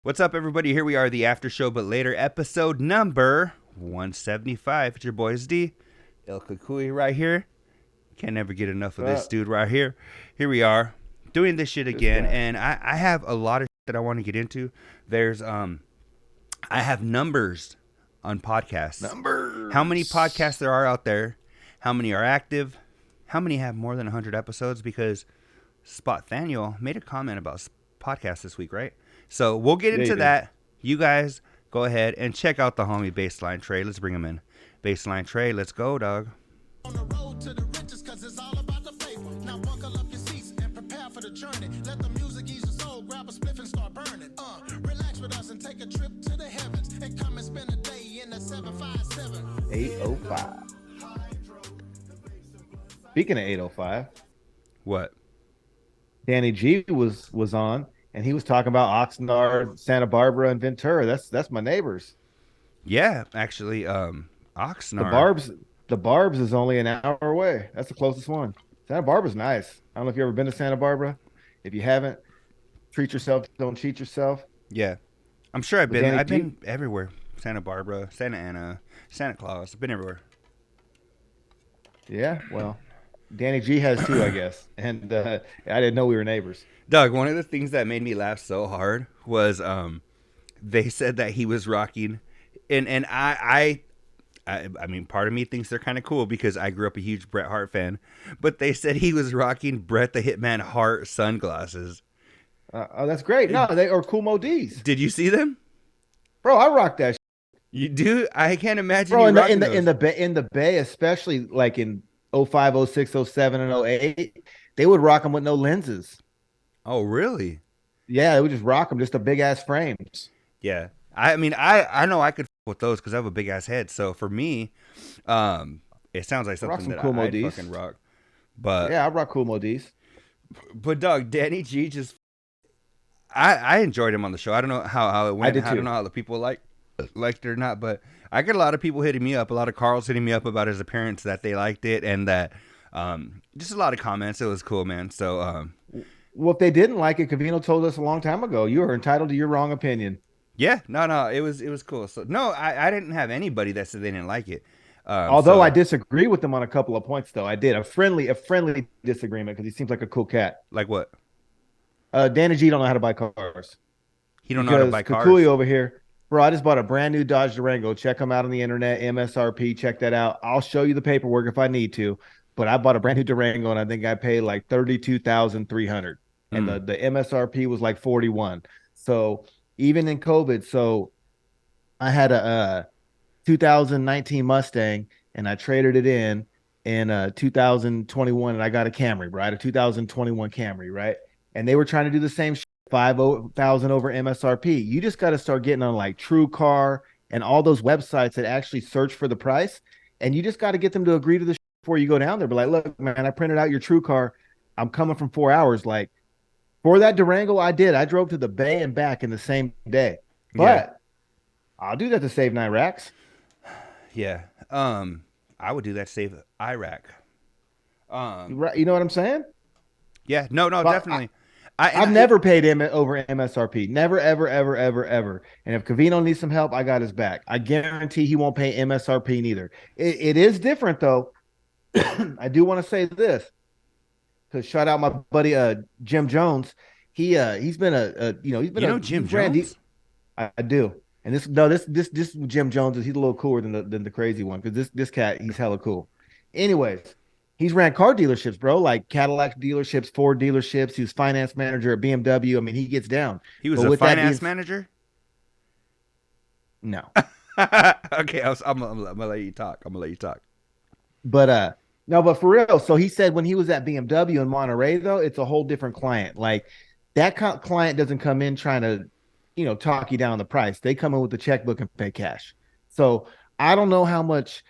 What's up, everybody? Here we are, the After Show But Later, episode number 175. It's your boys D, El Cucuy right here. Can't never get enough of this dude right here. Here we are, doing this shit again, and I have a lot of shit that I want to get into. There's I have numbers on podcasts. Numbers. How many podcasts there are out there? How many are active? How many have more than 100 episodes? Because Spot Thaniel made a comment about podcasts this week, right? So we'll get into that. You guys go ahead and check out the homie Baseline Trey. Let's bring him in. Baseline Trey, let's go, dog. On the road to the riches, cause it's all about the flavor. Now buckle up your seats and prepare for the journey. Let the music ease your soul, grab a spliff and start burning. Relax with us and take a trip to the heavens and come and spend a day in the 757. 805. Speaking of 805, What? Danny G was on, and he was talking about Oxnard, Santa Barbara, and Ventura. That's my neighbors. Yeah, actually, Oxnard. The Barb's is only an hour away. That's the closest one. Santa Barbara's nice. I don't know if you ever been to Santa Barbara. If you haven't, treat yourself, don't cheat yourself. Yeah, I'm sure I've been. I've been everywhere. Santa Barbara, Santa Ana, Santa Claus. I've been everywhere. Yeah, well, Danny G has too, I guess. And I didn't know we were neighbors. Doug, one of the things that made me laugh so hard was they said that he was rocking, and I mean, part of me thinks they're kind of cool because I grew up a huge Bret Hart fan, but they said he was rocking Bret the Hitman Hart sunglasses. Oh, that's great. No, they are cool Modis. Did you see them? Bro, I rock that. You do? I can't imagine. Bro, you in rocking the Bay, especially like in 05, 06, 07, and 08, they would rock them with no lenses. Oh, really? Yeah, they would just rock them, just the big ass frames. Yeah. I mean, I know I could f with those because I have a big ass head. So for me, it sounds like something that cool I'd Modis. fucking rock. But yeah, I rock cool Modis. But Doug, Danny G just, I enjoyed him on the show. I don't know how it went. I did too. don't know how the people liked it or not, but I get a lot of people hitting me up. A lot of Carls hitting me up about his appearance, that they liked it, and that just a lot of comments. It was cool, man. So well, if they didn't like it, Covino told us a long time ago, you are entitled to your wrong opinion. yeah, no, it was cool. So no, I didn't have anybody that said they didn't like it. Although I disagree with them on a couple of points, though. I did a friendly disagreement because he seems like a cool cat. Like what? Danny G don't know how to buy cars. He don't know how to buy cars. Cucuy over here, bro. I just bought a brand new Dodge Durango. Check them out on the internet, MSRP. Check that out. I'll show you the paperwork if I need to. But I bought a brand new Durango, and I think I paid like $32,300, and the MSRP was like 41. So even in COVID, so I had a 2019 Mustang, and I traded it in 2021, and I got a Camry, right? A 2021 Camry, right? And they were trying to do the same shit, 5,000 over MSRP. You just got to start getting on like TrueCar and all those websites that actually search for the price, and you just got to get them to agree to the shit before you go down there. But like, look, man, I printed out your TrueCar. I'm coming from 4 hours. Like for that Durango, I drove to the Bay and back in the same day, but Yeah. I'll do that to save 9 racks. Yeah. I would do that to save Iraq. Right, you know what I'm saying? Yeah. No, But definitely. I've never paid him over MSRP. Never, ever, ever, ever, ever. And if Covino needs some help, I got his back. I guarantee he won't pay MSRP neither. It is different though. I do want to say this, because shout out my buddy Jim Jones. He's been Jim Jones? I do. And this Jim Jones he's a little cooler than the crazy one, because this cat, he's hella cool. Anyways, he's ran car dealerships, bro, like Cadillac dealerships, Ford dealerships. He was finance manager at BMW. I mean, he gets down. He was a finance manager? No. Okay, I'm gonna let you talk. But no, but for real. So he said when he was at BMW in Monterey, though, it's a whole different client. Like that client doesn't come in trying to, talk you down the price. They come in with the checkbook and pay cash. So I don't know how much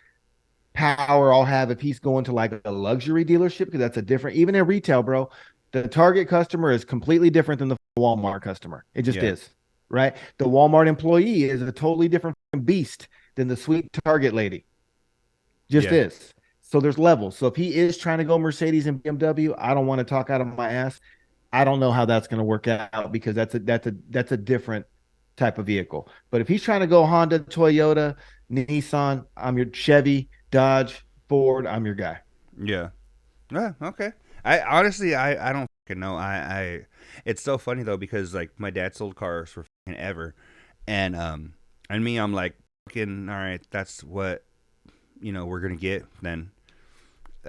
power I'll have if he's going to like a luxury dealership, because that's a different, even in retail, bro, the target customer is completely different than the Walmart customer. It just is, right? The Walmart employee is a totally different beast than the sweet Target lady. Just is. So there's levels. So if he is trying to go Mercedes and BMW, I don't want to talk out of my ass. I don't know how that's going to work out, because that's a different type of vehicle. But if he's trying to go Honda, Toyota, Nissan, I'm your Chevy, Dodge, Ford, I'm your guy. Yeah. Yeah. Okay. I honestly, I don't fucking know. It's so funny though because like my dad sold cars for fucking ever, and me, I'm like, fucking all right. That's what we're gonna get. Then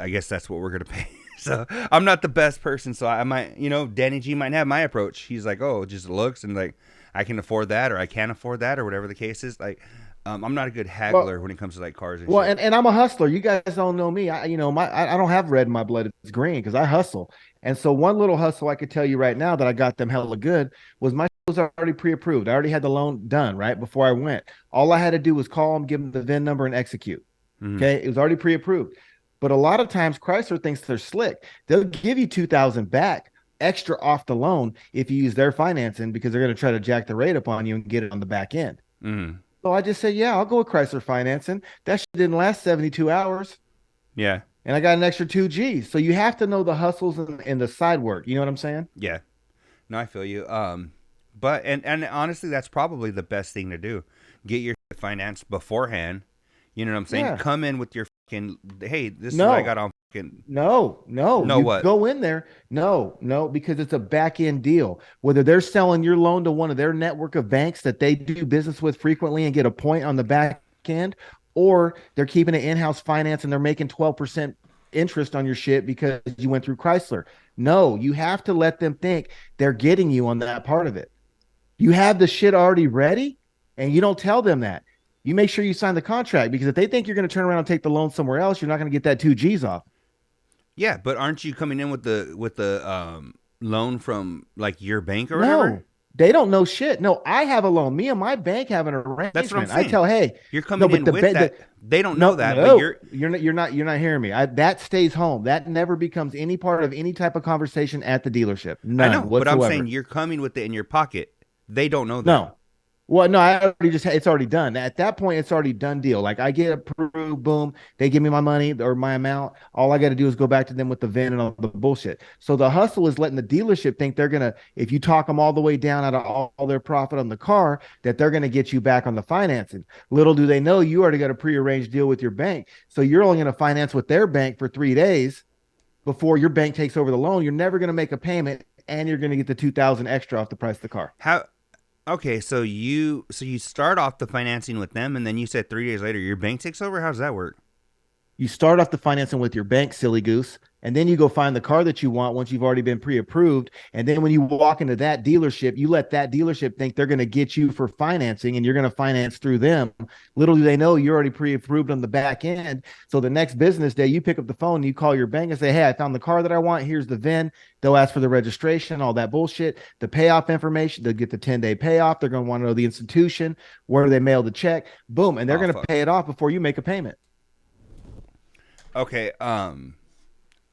I guess that's what we're gonna pay. So I'm not the best person. So I might, Danny G might have my approach. He's like, oh, it just looks and like I can afford that or I can't afford that or whatever the case is. Like, I'm not a good haggler when it comes to like cars and shit. And I'm a hustler. You guys don't know me. I don't have red in my blood. It's green because I hustle. And so one little hustle I could tell you right now that I got them hella good was my was already pre-approved. I already had the loan done right before I went. All I had to do was call them, give them the VIN number, and execute. Mhm. Okay, it was already pre-approved. But a lot of times Chrysler thinks they're slick. They'll give you 2,000 back extra off the loan if you use their financing because they're going to try to jack the rate up on you and get it on the back end. Mhm. So I just said, yeah, I'll go with Chrysler financing. That shit didn't last 72 hours. Yeah. And I got an extra 2Gs. So you have to know the hustles and the side work. You know what I'm saying? Yeah. No, I feel you. But and honestly, that's probably the best thing to do. Get your finance beforehand. You know what I'm saying? Yeah. Come in with your fucking, hey, this is what I got on fucking. No. No, You what? go in there. No, because it's a back end deal. Whether they're selling your loan to one of their network of banks that they do business with frequently and get a point on the back end, or they're keeping it in-house finance and they're making 12% interest on your shit because you went through Chrysler. No, you have to let them think they're getting you on that part of it. You have the shit already ready and you don't tell them that. You make sure you sign the contract because if they think you're going to turn around and take the loan somewhere else, you're not going to get that 2Gs off. Yeah, but aren't you coming in with the loan from like your bank or whatever? No, they don't know shit. No, I have a loan. Me and my bank have an arrangement. That's what I'm saying. I tell, hey, You're coming in with that. They don't know that, no, but you're not hearing me. That stays home. That never becomes any part of any type of conversation at the dealership. None I know, whatsoever. but I'm saying you're coming with it in your pocket. They don't know that. No. Well, no, I already it's already done. At that point, it's already done deal. Like I get approved, boom, they give me my money or my amount. All I got to do is go back to them with the VIN and all the bullshit. So the hustle is letting the dealership think they're going to, if you talk them all the way down out of all their profit on the car, that they're going to get you back on the financing. Little do they know you already got a prearranged deal with your bank. So you're only going to finance with their bank for 3 days before your bank takes over the loan. You're never going to make a payment and you're going to get the 2,000 extra off the price of the car. How? Okay, so you start off the financing with them, and then you said 3 days later your bank takes over. How does that work? You start off the financing with your bank, silly goose, and then you go find the car that you want once you've already been pre-approved. And then when you walk into that dealership, you let that dealership think they're going to get you for financing and you're going to finance through them. Little do they know you're already pre-approved on the back end. So the next business day, you pick up the phone and you call your bank and say, hey, I found the car that I want. Here's the VIN. They'll ask for the registration, all that bullshit, the payoff information. They'll get the 10-day payoff. They're going to want to know the institution, where they mail the check, boom. And they're going to pay it off before you make a payment. Okay,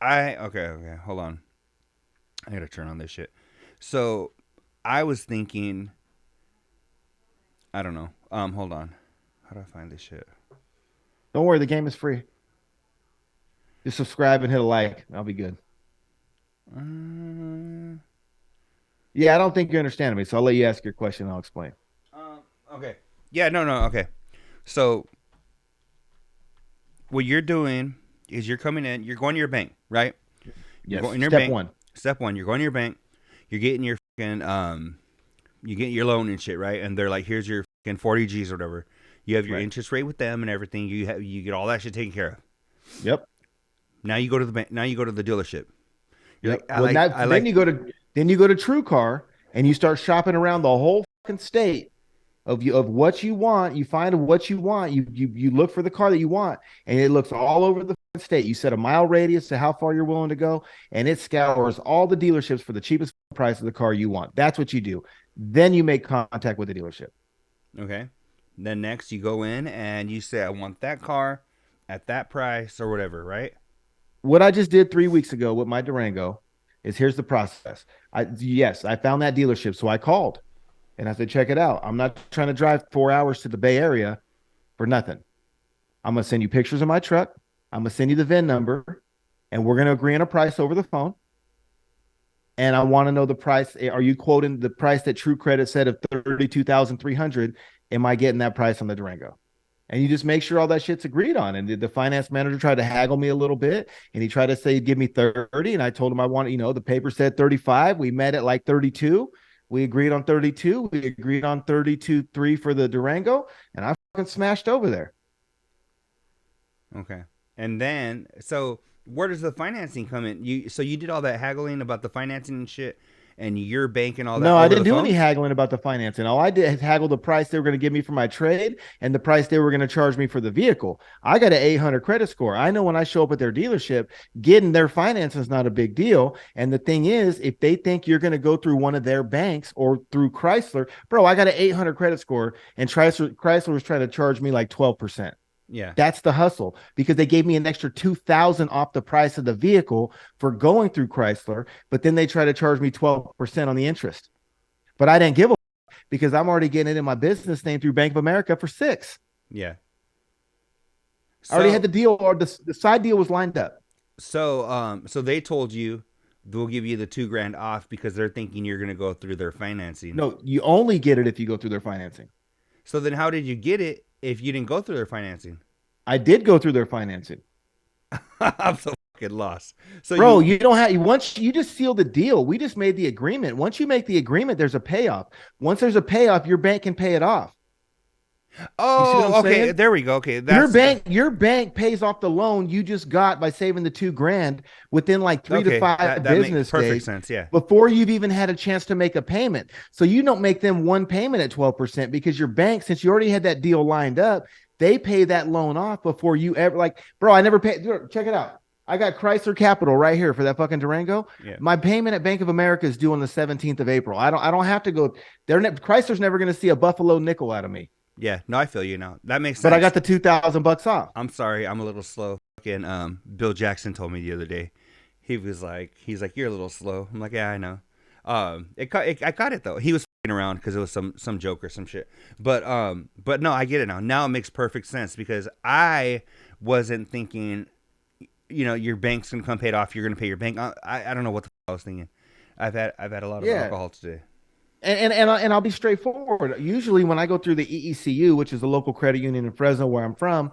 okay, hold on. I gotta turn on this shit. So, I was thinking, I don't know. Hold on. How do I find this shit? Don't worry, the game is free. Just subscribe and hit a like. I'll be good. Yeah, I don't think you're understanding me, so I'll let you ask your question and I'll explain. Okay. Yeah, no, okay. So, what you're doing is you're coming in, you're going to your bank, right? Yes. Going to your Step bank. one. Step one, you're going to your bank, you're getting your fucking, you get your loan and shit, right? And they're like, here's your fucking 40 G's or whatever. You have your interest rate with them and everything. You get all that shit taken care of. Yep. Now you go to the bank. Now you go to the dealership. You're Then you go to True Car and you start shopping around the whole fucking state of what you want. You find what you want. You look for the car that you want, and it looks all over the state. You set a mile radius to how far you're willing to go, and it scours all the dealerships for the cheapest price of the car you want. That's what you do. Then you make contact with the dealership. Okay. Then next you go in and you say, I want that car at that price or whatever, right? What I just did 3 weeks ago with my Durango is here's the process. I found that dealership, so I called. And I said, check it out. I'm not trying to drive 4 hours to the Bay Area for nothing. I'm going to send you pictures of my truck. I'm going to send you the VIN number, and we're going to agree on a price over the phone. and I want to know the price. Are you quoting the price that True Credit said of 32,300? Am I getting that price on the Durango? And you just make sure all that shit's agreed on. And the finance manager tried to haggle me a little bit, and he tried to say, give me 30. And I told him I want, the paper said 35. We met at like 32. We agreed on 32. We agreed on 32.3 for the Durango, and I fucking smashed over there. Okay. And then, so where does the financing come in? So you did all that haggling about the financing and shit, and your bank and all that. No, I didn't do phone? any haggling about the financing. All I did is haggle the price they were going to give me for my trade and the price they were going to charge me for the vehicle. I got an 800 credit score. I know when I show up at their dealership, getting their financing is not a big deal. And the thing is, if they think you're going to go through one of their banks or through Chrysler, bro, I got an 800 credit score, and Chrysler was trying to charge me like 12%. Yeah. That's the hustle, because they gave me an extra $2,000 off the price of the vehicle for going through Chrysler, but then they try to charge me 12% on the interest. But I didn't give a because I'm already getting it in my business name through Bank of America for 6. Yeah. I already had the deal, or the side deal was lined up. So they told you they'll give you the $2,000 off because they're thinking you're going to go through their financing. No, you only get it if you go through their financing. So then how did you get it if you didn't go through their financing? I did go through their financing. I'm so fucking lost. So bro, you don't have, once you just seal the deal. We just made the agreement. Once you make the agreement, there's a payoff. Once there's a payoff, your bank can pay it off. Oh, okay. Saying? There we go. Okay. Your bank pays off the loan you just got by saving the $2,000 within like 3 to 5 that business makes perfect days. Sense, yeah. Before you've even had a chance to make a payment. So you don't make them one payment at 12% because your bank, since you already had that deal lined up, they pay that loan off before you ever, like, bro, I never paid. Check it out. I got Chrysler Capital right here for that fucking Durango. Yeah. My payment at Bank of America is due on the 17th of April. I don't have to go. Chrysler's never going to see a Buffalo nickel out of me. Yeah, no, I feel you now. That makes sense. But I got the $2,000 off. I'm sorry, I'm a little slow. Fucking Bill Jackson told me the other day. He's like, you're a little slow. I'm like, yeah, I know. I got it though. He was fucking around because it was some joke or some shit. But no, I get it now. Now it makes perfect sense because I wasn't thinking, your bank's gonna come pay it off. You're gonna pay your bank. I don't know what the fuck I was thinking. I've had a lot of alcohol today. And I'll be straightforward. Usually when I go through the EECU, which is the local credit union in Fresno where I'm from,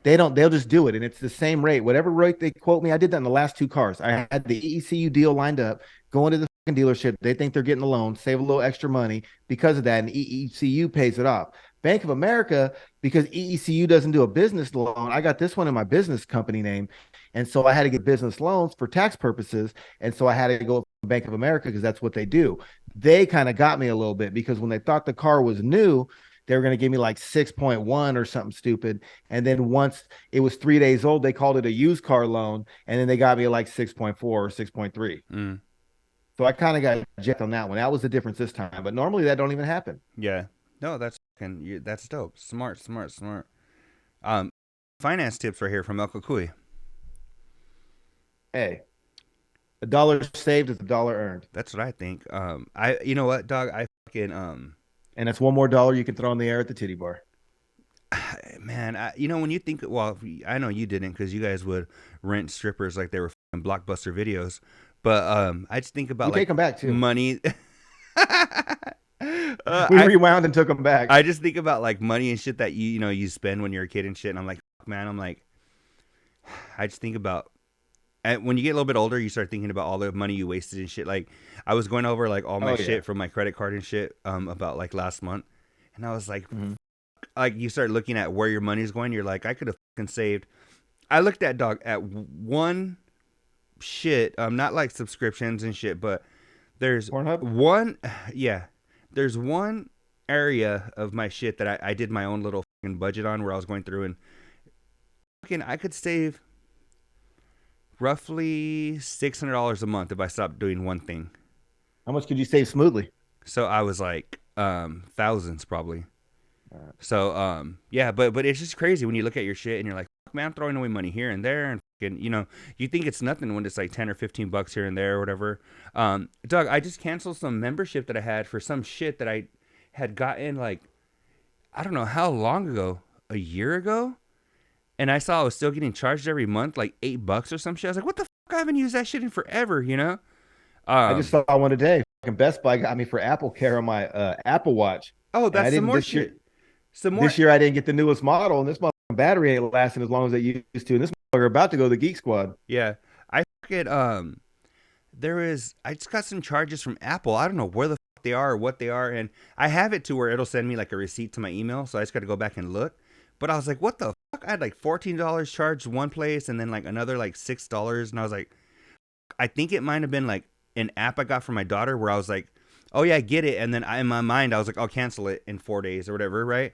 they'll just do it. And it's the same rate. Whatever rate they quote me, I did that in the last 2 cars. I had the EECU deal lined up, going to the fucking dealership. They think they're getting the loan, save a little extra money because of that. And EECU pays it off. Bank of America, because EECU doesn't do a business loan, I got this one in my business company name. And so I had to get business loans for tax purposes. And so I had to go to Bank of America because that's what they do. They kind of got me a little bit because when they thought the car was new, they were going to give me like 6.1 or something stupid. And then once it was 3 days old, they called it a used car loan. And then they got me like 6.4 or 6.3. So I kind of got jacked on that one. That was the difference this time. But normally that don't even happen. Yeah. No, that's dope. Smart. Finance tips right here from El Cucuy. Hey, $1 saved is $1 earned. That's what I think. You know what, dog? I fucking and that's one more dollar you can throw in the air at the titty bar. Man, when you think, well, I know you didn't because you guys would rent strippers like they were fucking Blockbuster videos, but I just think about take them back too. Money. We rewound and took them back. I just think about like money and shit that you spend when you're a kid and shit, and I'm like, man, I just think about. And when you get a little bit older, you start thinking about all the money you wasted and shit. Like I was going over like all my shit from my credit card and shit about like last month, and I was like, like you start looking at where your money's going. You're like, I could have fucking saved. I looked at one shit, not like subscriptions and shit, but there's there's one area of my shit that I did my own little fucking budget on where I was going through and fucking I could save roughly $600 a month if I stopped doing one thing. How much could you save smoothly? So I was like thousands probably. So yeah, but it's just crazy when you look at your shit and you're like, man, I'm throwing away money here and there, and fucking, you think it's nothing when it's like 10 or 15 bucks here and there or whatever. Doug, I just canceled some membership that I had for some shit that I had gotten like I don't know how long ago, a year ago. And I saw I was still getting charged every month, like $8 or some shit. I was like, what the fuck? I haven't used that shit in forever, I just saw one today. Fucking Best Buy got me for Apple Care on my Apple Watch. Oh, And I that's some didn't more this year. shit. Some more. This year I didn't get the newest model, and this battery ain't lasting as long as it used to. And this motherfucker about to go to the Geek Squad. Yeah, I forget. I just got some charges from Apple. I don't know where the fuck they are or what they are, and I have it to where it'll send me like a receipt to my email, so I just got to go back and look. But I was like, what the fuck? I had like $14 charged one place, and then like another like $6, and I was like, I think it might have been like an app I got from my daughter where I was like, oh yeah, I get it, and then in my mind I was like, I'll cancel it in 4 days or whatever, right?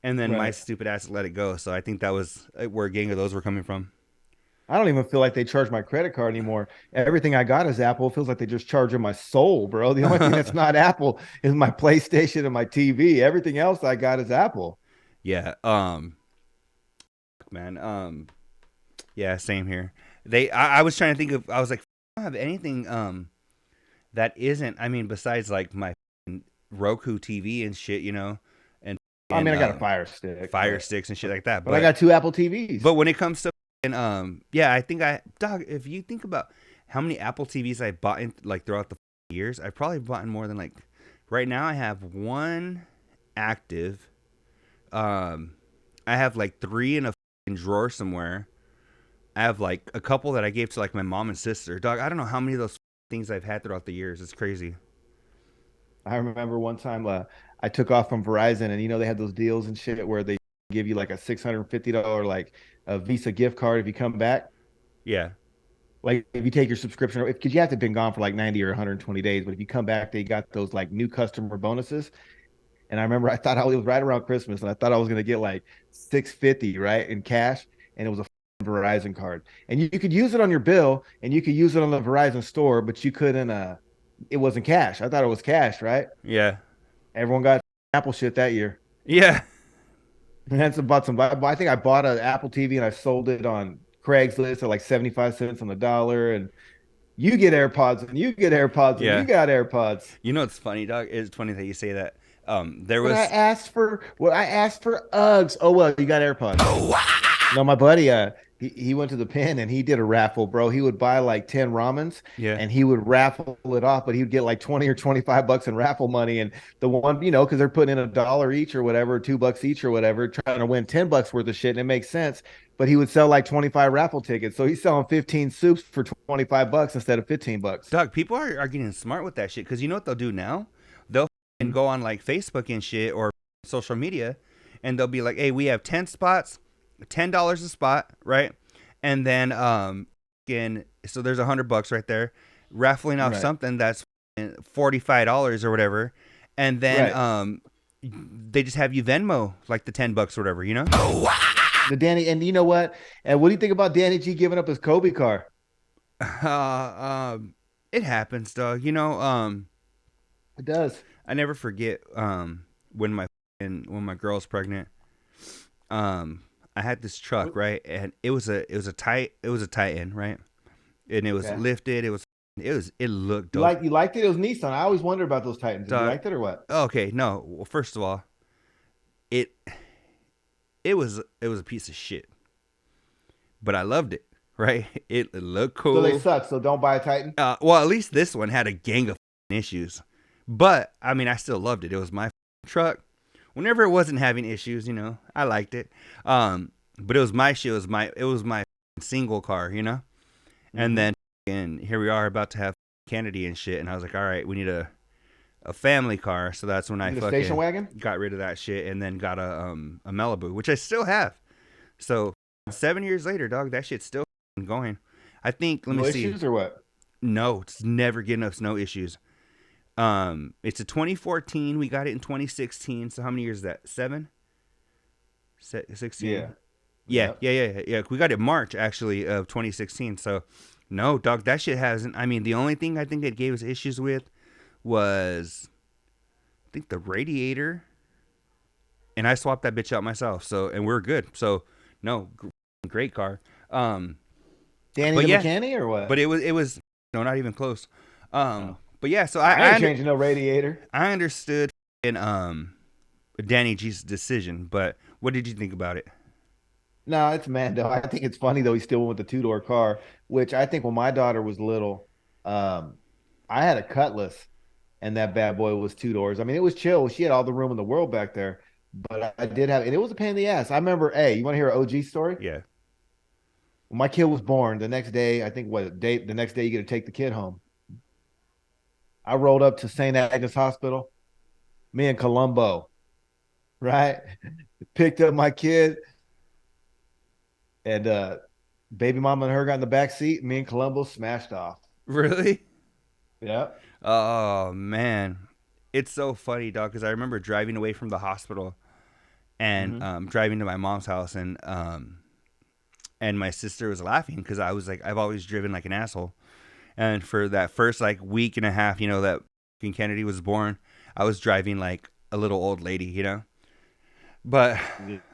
And then my stupid ass let it go. So I think that was where a gang of those were coming from. I don't even feel like they charge my credit card anymore. Everything I got is Apple. It feels like they just charging my soul, bro. The only thing that's not Apple is my PlayStation and my TV. Everything else I got is Apple. Yeah. Man. Yeah. Same here. I was trying to think of. I was like, I don't have anything. That isn't. I mean, besides like my Roku TV and shit, you know. And I mean, I got a Fire Stick, sticks and shit like that. But I got 2 Apple TVs. But when it comes to yeah, I think dog. If you think about how many Apple TVs I bought in like throughout the years, I probably bought in more than like. Right now, I have one active. I have like 3 in a drawer somewhere. I have like a couple that I gave to like my mom and sister. Dog, I don't know how many of those things I've had throughout the years. It's crazy. I remember one time I took off from Verizon, and they had those deals and shit where they give you like a $650 like a Visa gift card if you come back. Yeah. Like if you take your subscription, because you have to have been gone for like 90 or 120 days, but if you come back, they got those like new customer bonuses. And I remember I thought it was right around Christmas, and I thought I was gonna get like 650 right in cash, and it was a Verizon card, and you could use it on your bill, and you could use it on the Verizon store, but you couldn't. It wasn't cash. I thought it was cash, right? Yeah. Everyone got Apple shit that year. Yeah. And that's about some. I think I bought an Apple TV and I sold it on Craigslist at like 75 cents on the dollar, and you get AirPods, and you get AirPods, and you got AirPods. You know what's funny, dog? It's funny that you say that. I asked for Uggs. Oh well, you got AirPods. Oh wow. No, my buddy, he went to the pen and he did a raffle, bro. He would buy like 10 ramens, and he would raffle it off, but he would get like 20 or 25 bucks in raffle money. And the one, because they're putting in $1 each or whatever, $2 each or whatever, trying to win 10 bucks worth of shit, and it makes sense. But he would sell like 25 raffle tickets, so he's selling 15 soups for 25 bucks instead of 15 bucks. Dog, people are getting smart with that shit, because you know what they'll do now? They'll go on like Facebook and shit or social media, and they'll be like, hey, we have 10 spots, $10 a spot, right? And then so there's $100 right there, raffling off something that's $45 or whatever, and then they just have you Venmo like the $10 or whatever, you know? The Danny, and you know what? And what do you think about Danny G giving up his Kobe car? It happens, dog. It does. I never forget when my girl's pregnant. I had this truck, right, and it was a Titan, right, and it was lifted. It looked dope. You liked it? It was Nissan. I always wondered about those Titans. Did you liked it or what? Okay, no. Well, first of all, it was a piece of shit, but I loved it. Right, it looked cool. So they suck. So don't buy a Titan. Well, at least this one had a gang of issues, but I mean, I still loved it. It was my truck. Whenever it wasn't having issues, I liked it. But it was my shit. It was my single car, And then here we are about to have Kennedy and shit, and I was like, all right, we need a family car. So that's when I fucking station wagon? Got rid of that shit and then got a Malibu, which I still have. So 7 years later, dog, that shit's still going. I think. Let me see. Issues or what? No, it's never getting us no issues. It's a 2014. We got it in 2016. So how many years is that? 7? 16? Yeah. We got it March actually of 2016. So no, dog, that shit hasn't. I mean, the only thing I think it gave us issues with was, I think, the radiator, and I swapped that bitch out myself. So, and we're good. So no, great car. Danny the mechanic or what? But it was no, not even close. But yeah, so I ain't changing no radiator. I understood in Danny G's decision, but what did you think about it? No, it's Mando. I think it's funny though. He still went with the 2-door car, which I think when my daughter was little, I had a Cutlass, and that bad boy was 2 doors. I mean, it was chill. She had all the room in the world back there, but I did have, and it was a pain in the ass. I remember. Hey, you want to hear an OG story? Yeah. When my kid was born, the next day, I think the next day you get to take the kid home. I rolled up to St. Agnes Hospital, me and Columbo, right? Picked up my kid, and baby mama and her got in the back seat. Me and Columbo smashed off. Really? Yeah. Oh man, it's so funny, dog. Because I remember driving away from the hospital and Mm-hmm. driving to my mom's house, and my sister was laughing because I was like, I've always driven like an asshole, and for that first like week and a half, that fucking Kennedy was born, I was driving like a little old lady, But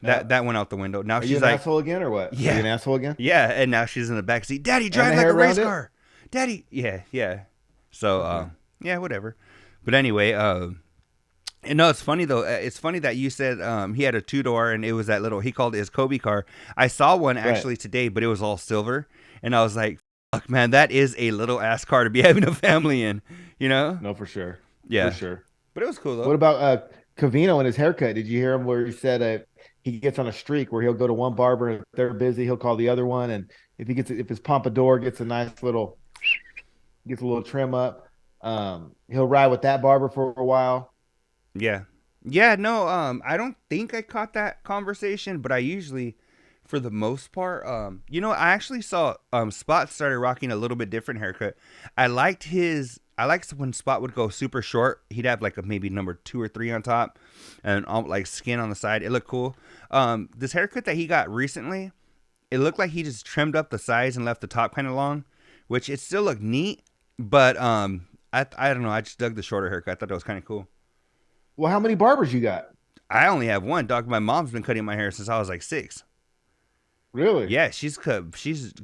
Yeah. that went out the window. Now Are you she's an like, asshole again or what? Are you yeah, an asshole again? yeah, and now she's in the back seat. Daddy, And drive the like hair a race around it? car. Daddy, yeah, yeah. So, Okay. yeah, whatever. But anyway, and no, it's funny though. It's funny that you said he had a 2-door and it was that little. He called it his Kobe car. I saw one actually Right. today, but it was all silver, and I was like, "Fuck, man, that is a little ass car to be having a family in." You know? No, for sure. For Yeah. sure. But it was cool What though. about Covino and his haircut? Did you hear him where he said he gets on a streak where he'll go to one barber and if they're busy, he'll call the other one, and if his pompadour gets a nice little gets a little trim up, he'll ride with that barber for a while. Yeah. Yeah, no, I don't think I caught that conversation, but I usually, for the most part, I actually saw Spot started rocking a little bit different haircut. I liked when Spot would go super short. He'd have like a maybe number 2 or 3 on top and all like skin on the side. It looked cool. This haircut that he got recently, it looked like he just trimmed up the sides and left the top kind of long, which it still looked neat, but I don't know, I just dug the shorter haircut. I thought that was kind of cool. Well, how many barbers you got? I only have one, dog. My mom's been cutting my hair since I was like 6. Really? Yeah, she's cut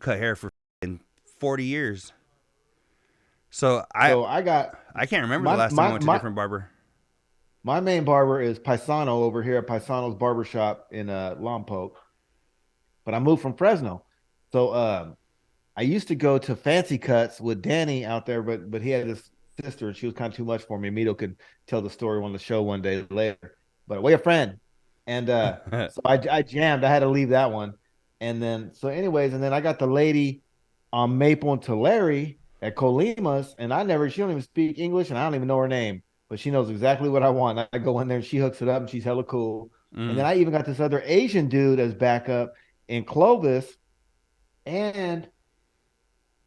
hair for 40 years. So So I got I can't remember the my last time I my went to a my different barber. my main barber is Paisano over here at Paisano's Barbershop in Lompoc, but I moved from Fresno. So I used to go to Fancy Cuts with Danny out there, but he had this sister and she was kind of too much for me. Mito could tell the story on the show one day later. But we a friend. And so I jammed. I had to leave that one. And then so anyways, and then I got the lady on Maple and Tulare at Colima's, and she don't even speak English, and I don't even know her name, but she knows exactly what I want. I go in there and she hooks it up and she's hella cool. And then Mm. I even got this other Asian dude as backup in Clovis and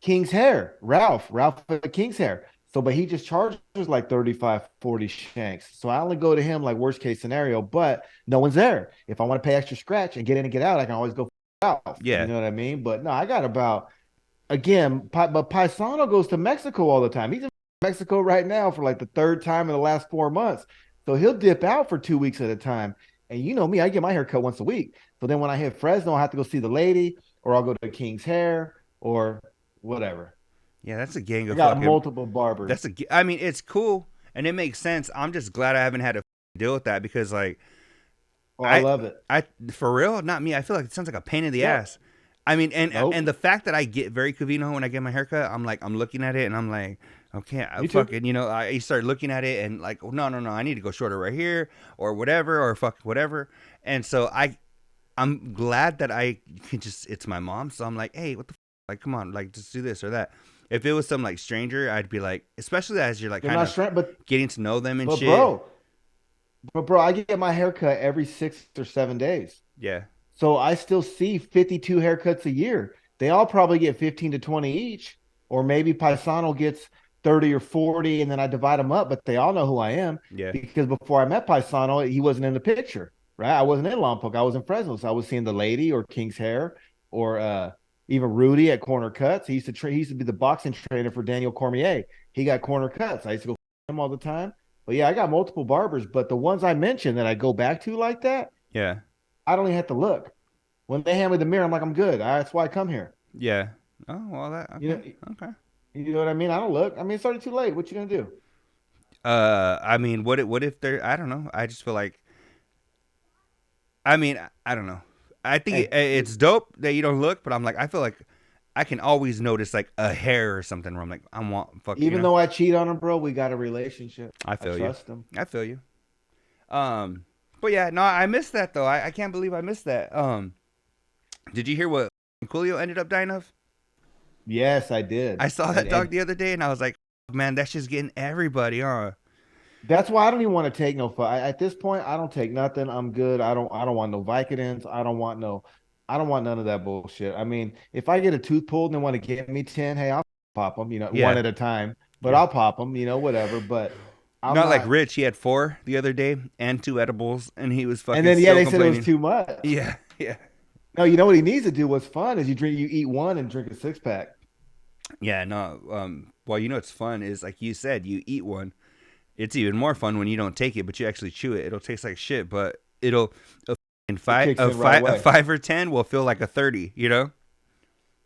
King's Hair, Ralph at King's Hair. So, but he just charges like 35, 40 shanks. So I only go to him like worst case scenario, but no one's there. If I want to pay extra scratch and get in and get out, I can always go Ralph. You Yeah, know what I mean? But no, I got about, again, but Paisano goes to Mexico all the time. He's in Mexico right now for like the third time in the last 4 months. So he'll dip out for 2 weeks at a time. And you know me, I get my hair cut once a week. So then when I hit Fresno, I have to go see the lady, or I'll go to King's Hair, or whatever. yeah, that's a gang I of got fucking. multiple barbers. I mean, it's cool and it makes sense. I'm just glad I haven't had to deal with that because like Oh, I I love it. I for real, not me. I feel like it sounds like a pain in the No, ass. I mean, and nope. the fact that I get very Covino when I get my haircut, I'm looking at it and I'm like, okay, I Me too. fucking, I start looking at it and like, oh, no, I need to go shorter right here or whatever or fuck whatever. And so I'm glad that I can just, it's my mom. So I'm like, hey, what the like, come on, like just do this or that. If it was some like stranger, I'd be like, especially as you're like They're kind not of straight, getting to know them and but shit. bro, I get my haircut every 6 or 7 days. Yeah. So I still see 52 haircuts a year. They all probably get 15 to 20 each, or maybe Paisano gets 30 or 40, and then I divide them up, but they all know who I am Yeah. because before I met Paisano, he wasn't in the picture, right? I wasn't in Lompoc. I was in Fresno. So I was seeing the lady or King's Hair or even Rudy at Corner Cuts. He used to be the boxing trainer for Daniel Cormier. He got Corner Cuts. I used to go him all the time. But yeah, I got multiple barbers, but the ones I mentioned that I go back to like that, Yeah. I don't even have to look. When they hand me the mirror, I'm like, I'm good. That's why I come here. Yeah. Oh, well, You okay. know, Okay. you know what I mean? I don't look. I mean, it's already too late. What you gonna do? I mean, what if they're, I don't know. I just feel like, I mean, I don't know. I think Hey, it's dope that you don't look, but I'm like, I feel like I can always notice like a hair or something where I'm like, I want fuck. Even though I cheat on him, bro, we got a relationship. I feel you. Trust him. I feel you. But yeah, no, I missed that though. I can't believe I missed that. Did you hear what Coolio ended up dying of? Yes, I did. I saw that dog the other day, and I was like, man, that's just getting everybody, huh? That's why I don't even want to take no fuck. At this point, I don't take nothing. I'm good. I don't want no Vicodins. I don't want none of that bullshit. I mean, if I get a tooth pulled and they want to give me 10, hey, I'll pop them, one at a time. But I'll pop them, whatever. But I'm not like Rich. He had 4 the other day and 2 edibles, and he was fucking. And then they said it was too much. Yeah. No, you know what he needs to do? What's fun is you eat one and drink a 6-pack. Yeah, no. Well, it's fun is like you said, you eat one. It's even more fun when you don't take it, but you actually chew it. It'll taste like shit, but a 5 or 10 will feel like a 30.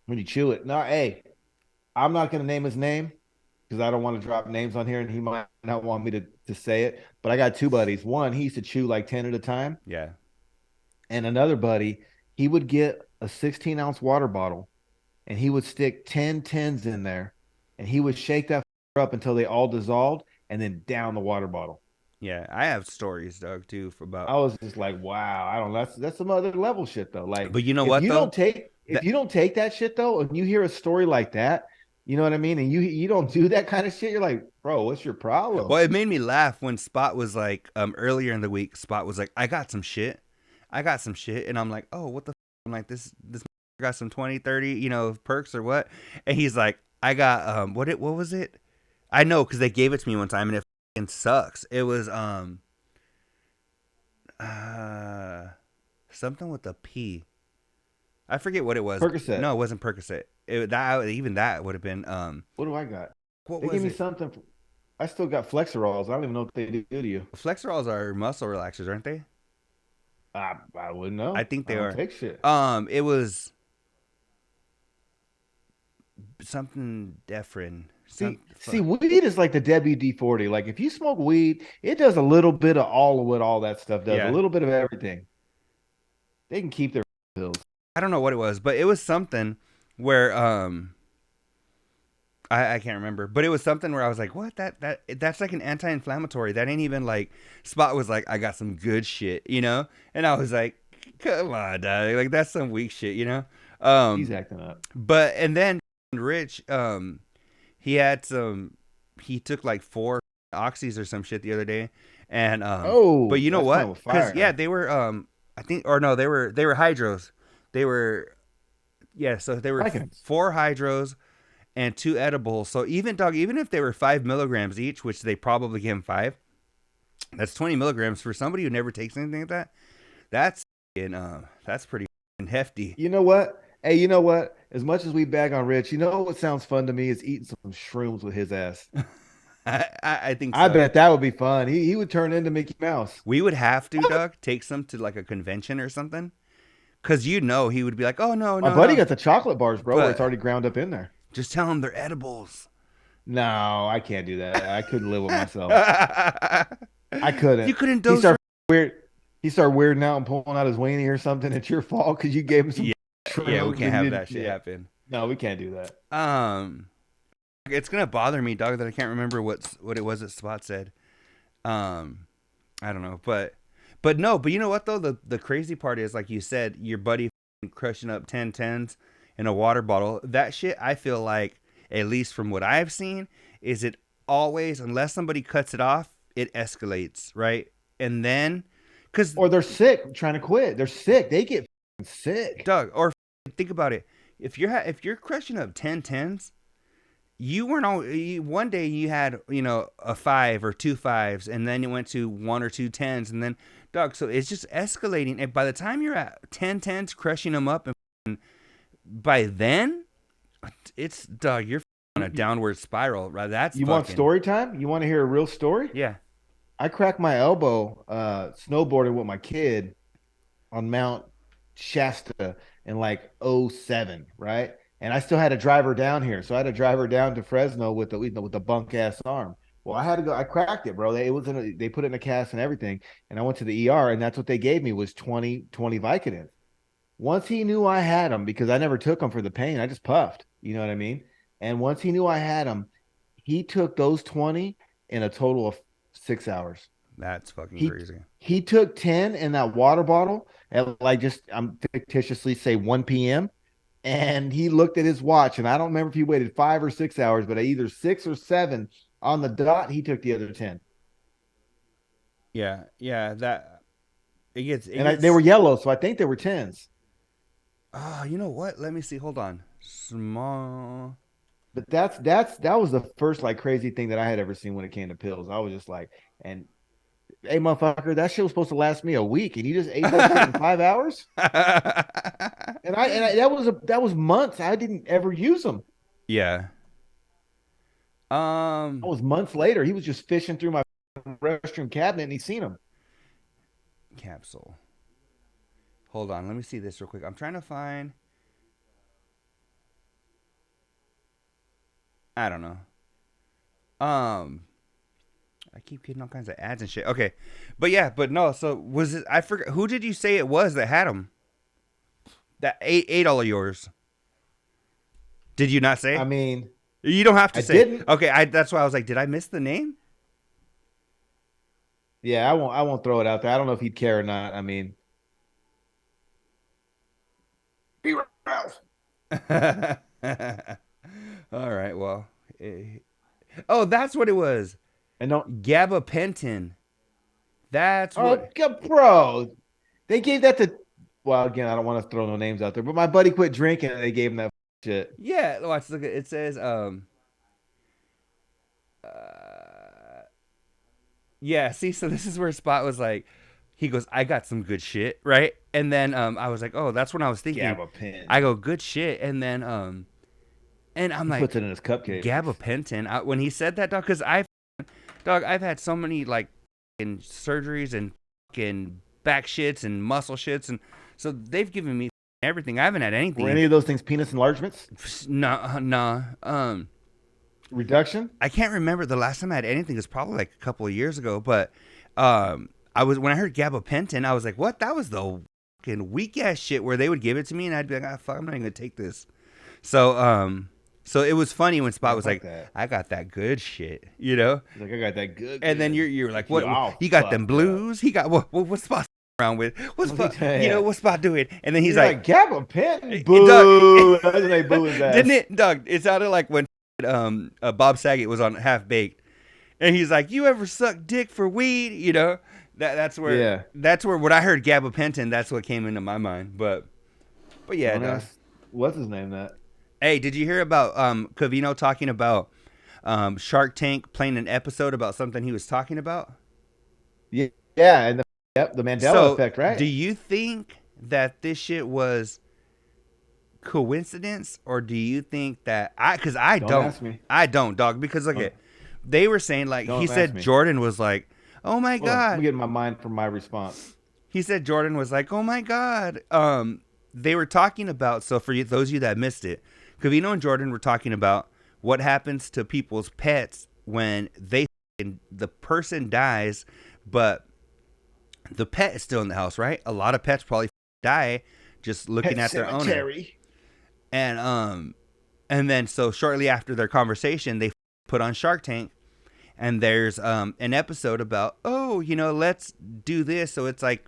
When you chew it. No, hey, I'm not gonna name his name because I don't want to drop names on here, and he might not want me to say it. But I got 2 buddies. One, he used to chew like 10 at a time. Yeah. And another buddy, he would get a 16-ounce water bottle, and he would stick 10 tens in there, and he would shake that up until they all dissolved, and then down the water bottle. Yeah, I have stories, Doug, too, about. I was just like, wow, I don't know. That's some other level shit though. Like, but you know what? If you don't take that shit though, and you hear a story like that, you know what I mean, and you don't do that kind of shit, you're like, bro, what's your problem? Well, it made me laugh when Spot was like, earlier in the week, Spot was like, I got some shit, and I'm like, oh, what the? I'm like, this got some 20, 30, perks or what? And he's like, I got what was it? I know because they gave it to me one time and it fucking sucks. It was something with a P. I forget what it was. Percocet. No, it wasn't Percocet. That would have been What do I got? What they was gave me it? something. I still got Flexerols. I don't even know what they do to you. Flexerols are muscle relaxers, aren't they? I wouldn't know. I think they are. Take shit. It was something different. See, weed is like the WD-40. Like if you smoke weed, it does a little bit of all of what all that stuff does. Yeah. A little bit of everything. They can keep their pills. I don't know what it was, but it was something where I can't remember, but it was something where I was like, what? That's like an anti-inflammatory. That ain't even like. Spot was like, I got some good shit, and I was like, come on, dog. Like that's some weak shit, He's acting up. But and then Rich, he took like 4 oxys or some shit the other day, and but you know what? Because they were I think, or no, they were hydros. They were so they were 4 hydros and 2 edibles. So even if they were 5 milligrams each, which they probably gave him 5, that's 20 milligrams for somebody who never takes anything like that. That's pretty hefty. You know what? Hey, you know what? As much as we bag on Rich, you know what sounds fun to me is eating some shrooms with his ass. I think so. I bet that would be fun. He would turn into Mickey Mouse. We would have to, Doug, take some to like a convention or something. Because he would be like, oh, no. My buddy got the chocolate bars, bro, where it's already ground up in there. Just tell him they're edibles. No, I can't do that. I couldn't live with myself. I couldn't. You couldn't dose He started weirding out and pulling out his weenie or something. It's your fault because you gave him some. Yeah, we can't have that shit happen. No, we can't do that. It's gonna bother me, dog, that I can't remember what it was that Spot said. I don't know, but you know what though? The crazy part is, like you said, your buddy crushing up 10 tens in a water bottle. That shit, I feel like, at least from what I've seen, is it always, unless somebody cuts it off, it escalates, right? And then, or they're sick, trying to quit. They're sick. They get sick, Doug. Or think about it. If you're crushing up 10 tens, you weren't all. One day you had a 5 or 2 5s, and then you went to 1 or 2 10s, and then Doug. So it's just escalating. And by the time you're at 10 tens, crushing them up, and by then, it's Doug. You're on a downward spiral, right? Want story time? You want to hear a real story? Yeah. I cracked my elbow snowboarding with my kid on Mount Shasta in like 2007, right? And I still had to drive her down here. So I had to drive her down to Fresno with the bunk ass arm. Well, I had to go. I cracked it, bro. They put it in a cast and everything. And I went to the ER, and that's what they gave me was 20 Vicodin. Once he knew I had them, because I never took them for the pain, I just puffed. You know what I mean? And once he knew I had them, he took those 20 in a total of 6 hours. That's fucking He crazy. he took 10 in that water bottle at like just I'm fictitiously say 1 p.m. And he looked at his watch, and I don't remember if he waited 5 or 6 hours, but either 6 or 7 on the dot, he took the other 10. Yeah, that it gets. They were yellow, so I think they were 10s. Oh, you know what? Let me see. Hold on. Small. But that was the first like crazy thing that I had ever seen when it came to pills. I was just like, and hey, motherfucker, that shit was supposed to last me a week, and you just ate that shit in 5 hours. And that was months. I didn't ever use them. Yeah. That was months later. He was just fishing through my restroom cabinet, and he seen them. Capsule. Hold on. Let me see this real quick. I'm trying to find. I don't know. I keep getting all kinds of ads and shit. Okay, but yeah, but no. So was it? I forgot. Who did you say it was that had them? That ate all of yours. Did you not say? I mean, you don't have to say. Didn't. Okay, that's why I was like, did I miss the name? Yeah, I won't throw it out there. I don't know if he'd care or not. I mean, be Ralph. All right. Well. Oh, that's what it was. And don't gabapentin. That's what. Bro. They gave that to. Well, again, I don't want to throw no names out there, but my buddy quit drinking, and they gave him that shit. Yeah, watch. Look, it says yeah. See, so this is where Spot was like, he goes, I got some good shit, right? And then I was like, oh, that's when I was thinking. Gabapentin. I go, good shit, and then and I'm like, puts it in his cupcake. Gabapentin. When he said that, dog, because I've had so many like surgeries and fucking back shits and muscle shits, and so they've given me everything. I haven't had anything. Were any of those things penis enlargements? No. Reduction? I can't remember the last time I had anything. It was probably like a couple of years ago. But when I heard gabapentin, I was like, what? That was the fucking weak ass shit where they would give it to me, and I'd be like, fuck, I'm not even gonna take this. So it was funny when Spot was like, I got that good shit, you know? Like, I got that good. And then you're like, what? He got them blues. He got what Spot around with? What's Spot? You know what's Spot doing? And then he's like gabapentin. Boo! Doug, they boo his ass. Didn't it, Doug? It sounded like when Bob Saget was on Half Baked, and he's like, "You ever suck dick for weed?" You know, that's where when I heard gabapentin, that's what came into my mind. But yeah, what's his name? That. Hey, did you hear about Covino talking about Shark Tank playing an episode about something he was talking about? Yeah, and the Mandela effect, right? Do you think that this shit was coincidence, or do you think that I don't, dog, because look, they were saying, like, he said Jordan was like, oh my god, I'm getting my mind from my response. He said Jordan was like, oh my god. They were talking about, so for those of you that missed it, Covino and Jordan were talking about what happens to people's pets when the person dies, but the pet is still in the house, right? A lot of pets probably die just looking at their owner. And then so shortly after their conversation, they put on Shark Tank, and there's an episode about, let's do this. So it's like,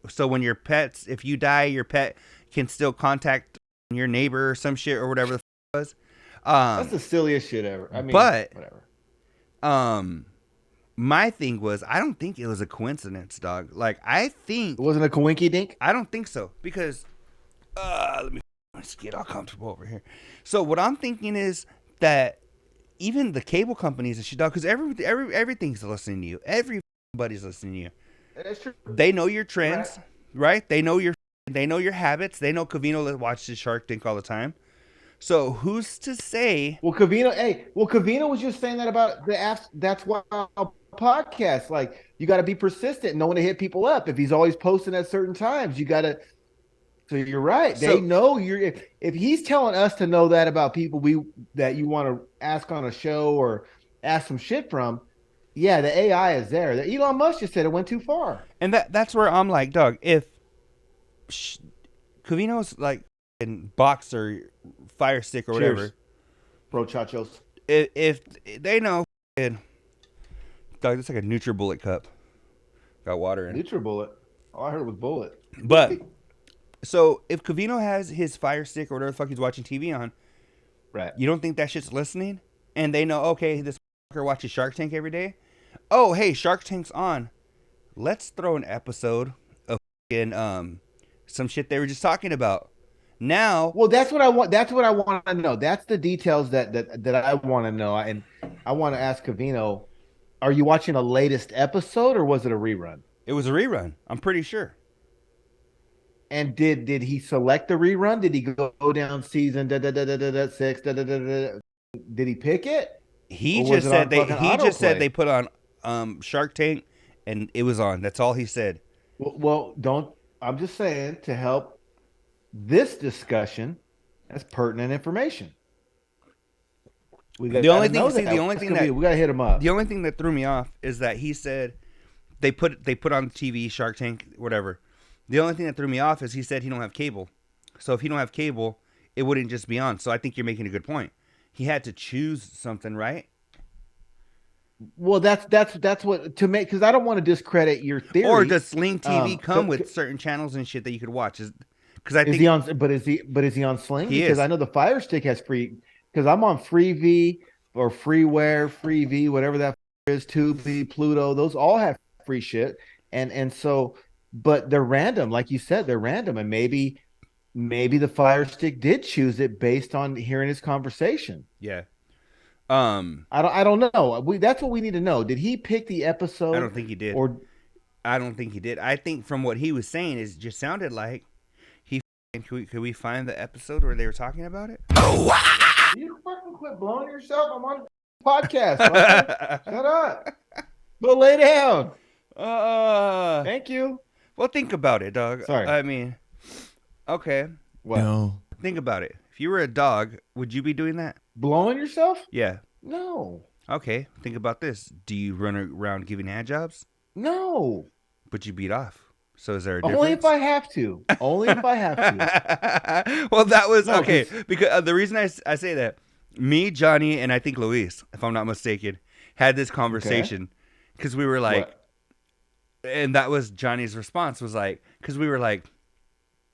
so when your pets, if you die, your pet can still contact your neighbor or some shit or whatever the f- was. That's the silliest shit ever. I mean, but whatever. My thing was, I don't think it was a coincidence, dog. Like, I think it wasn't a coinky dink. I don't think so, because let's get all comfortable over here. So what I'm thinking is that even the cable companies and shit, dog, because everything's listening to you. Everybody's listening to you. That's true. They know your trends, right? They know your habits. They know Covino watches Shark Tank all the time. So who's to say? Well, Covino was just saying that about That's Why podcast. Like, you got to be persistent and know when to hit people up. If he's always posting at certain times, you got to. So you're right. They know you're. If he's telling us to know that about people that you want to ask on a show or ask some shit from. Yeah, the AI is there. Elon Musk just said it went too far. And that's where I'm like, Doug, if Covino's like in box or fire stick or Cheers. whatever. Bro, chachos. If they know, dog, it's like a NutriBullet cup. Got water in it. NutriBullet. All I heard was bullet. But so if Covino has his fire stick or whatever the fuck he's watching TV on, Right. you don't think that shit's listening? And they know, okay, this fucker watches Shark Tank every day. Oh, hey, Shark Tank's on. Let's throw an episode of some shit they were just talking about. Now, Well, that's what I want. That's what I want to know. That's the details that I want to know. And I want to ask Covino, are you watching a latest episode or was it a rerun? it was a rerun. I'm pretty sure. And did he select the rerun? Did he go down season 6? Did he pick it? He Or just was it said on fucking just said autoplay? they put on Shark Tank and it was on. That's all he said. Well, don't. I'm just saying to help this discussion. That's pertinent information. We The only thing- know see, that. the only thing that- we gotta hit him up. The only thing that threw me off is that he said they put on TV Shark Tank, whatever. The only thing that threw me off is he said he don't have cable. So if you don't have cable, it wouldn't just be on. So I think you're making a good point. He had to choose something, right? Well, that's what to make, because I don't want to discredit your theory. Or does Sling TV come c- with certain channels and shit that you could watch? Because I Is think he on? But is he on Sling? He Because is. I know the Fire Stick has free. Because I'm on Freevee or Freeware, Freevee, whatever that is, Tubi, Pluto. Those all have free shit, and so, but they're random, like you said, they're random, and maybe the Fire Stick did choose it based on hearing his conversation. yeah. I don't know. That's what we need to know. Did he pick the episode? I don't think he did. Or I don't think he did. I think from what he was saying, it just sounded like he. Could we find the episode where they were talking about it? you fucking quit blowing yourself. I'm on a podcast. Shut up. Go lay down. Thank you. Well, think about it, dog. Sorry. I mean, okay. What? No. Think about it. If you were a dog, would you be doing that? Blowing yourself? Yeah. No. Okay. Think about this. Do you run around giving hand jobs? No. But you beat off. So is there a difference? Only if I have to. Only if I have to. Well, that was No, okay. Because the reason I say that, me, Johnny, and I think Luis, if I'm not mistaken, had this conversation because we were like, What? and that was Johnny's response was like, because we were like,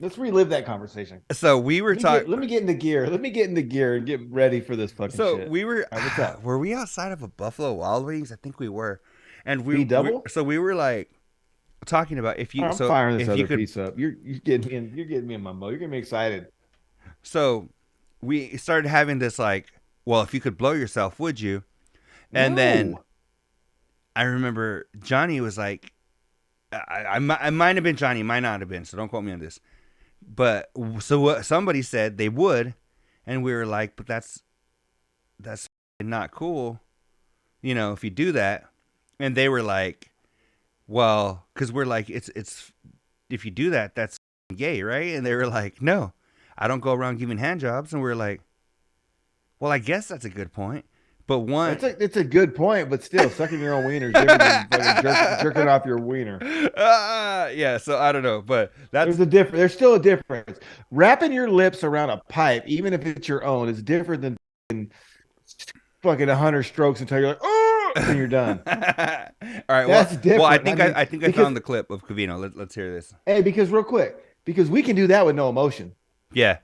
Let's relive that conversation. so we were talking. Let me get into gear. Let me get into gear and get ready for this fucking So shit. we were. All right, what's up? Were we outside of a Buffalo Wild Wings? I think we were, and B-double? so we were like talking about if you. I'm so firing this if other you could, piece up. You're getting me in my mode. You're getting me excited. So we started having this like, well, if you could blow yourself, would you? And then No. I remember Johnny was like, I might have been Johnny, might not have been, so don't quote me on this. But so what somebody said they would, and we were like, but that's not cool, you know, if you do that. And they were like, well, because we're like, it's if you do that, that's gay, right? And they were like, no, I don't go around giving hand jobs. And we're like, well, I guess that's a good point. But one, It's a good point, but still, sucking your own wiener is different than fucking jerking off your wiener. yeah. So I don't know, but that's There's still a difference. Wrapping your lips around a pipe, even if it's your own, is different than fucking 100 strokes until you're like, oh, and you're done. all right. That's well, I different. think I mean, I think I because- found the clip of Covino. Let's hear this. Hey, because real quick, because we can do that with no emotion. Yeah.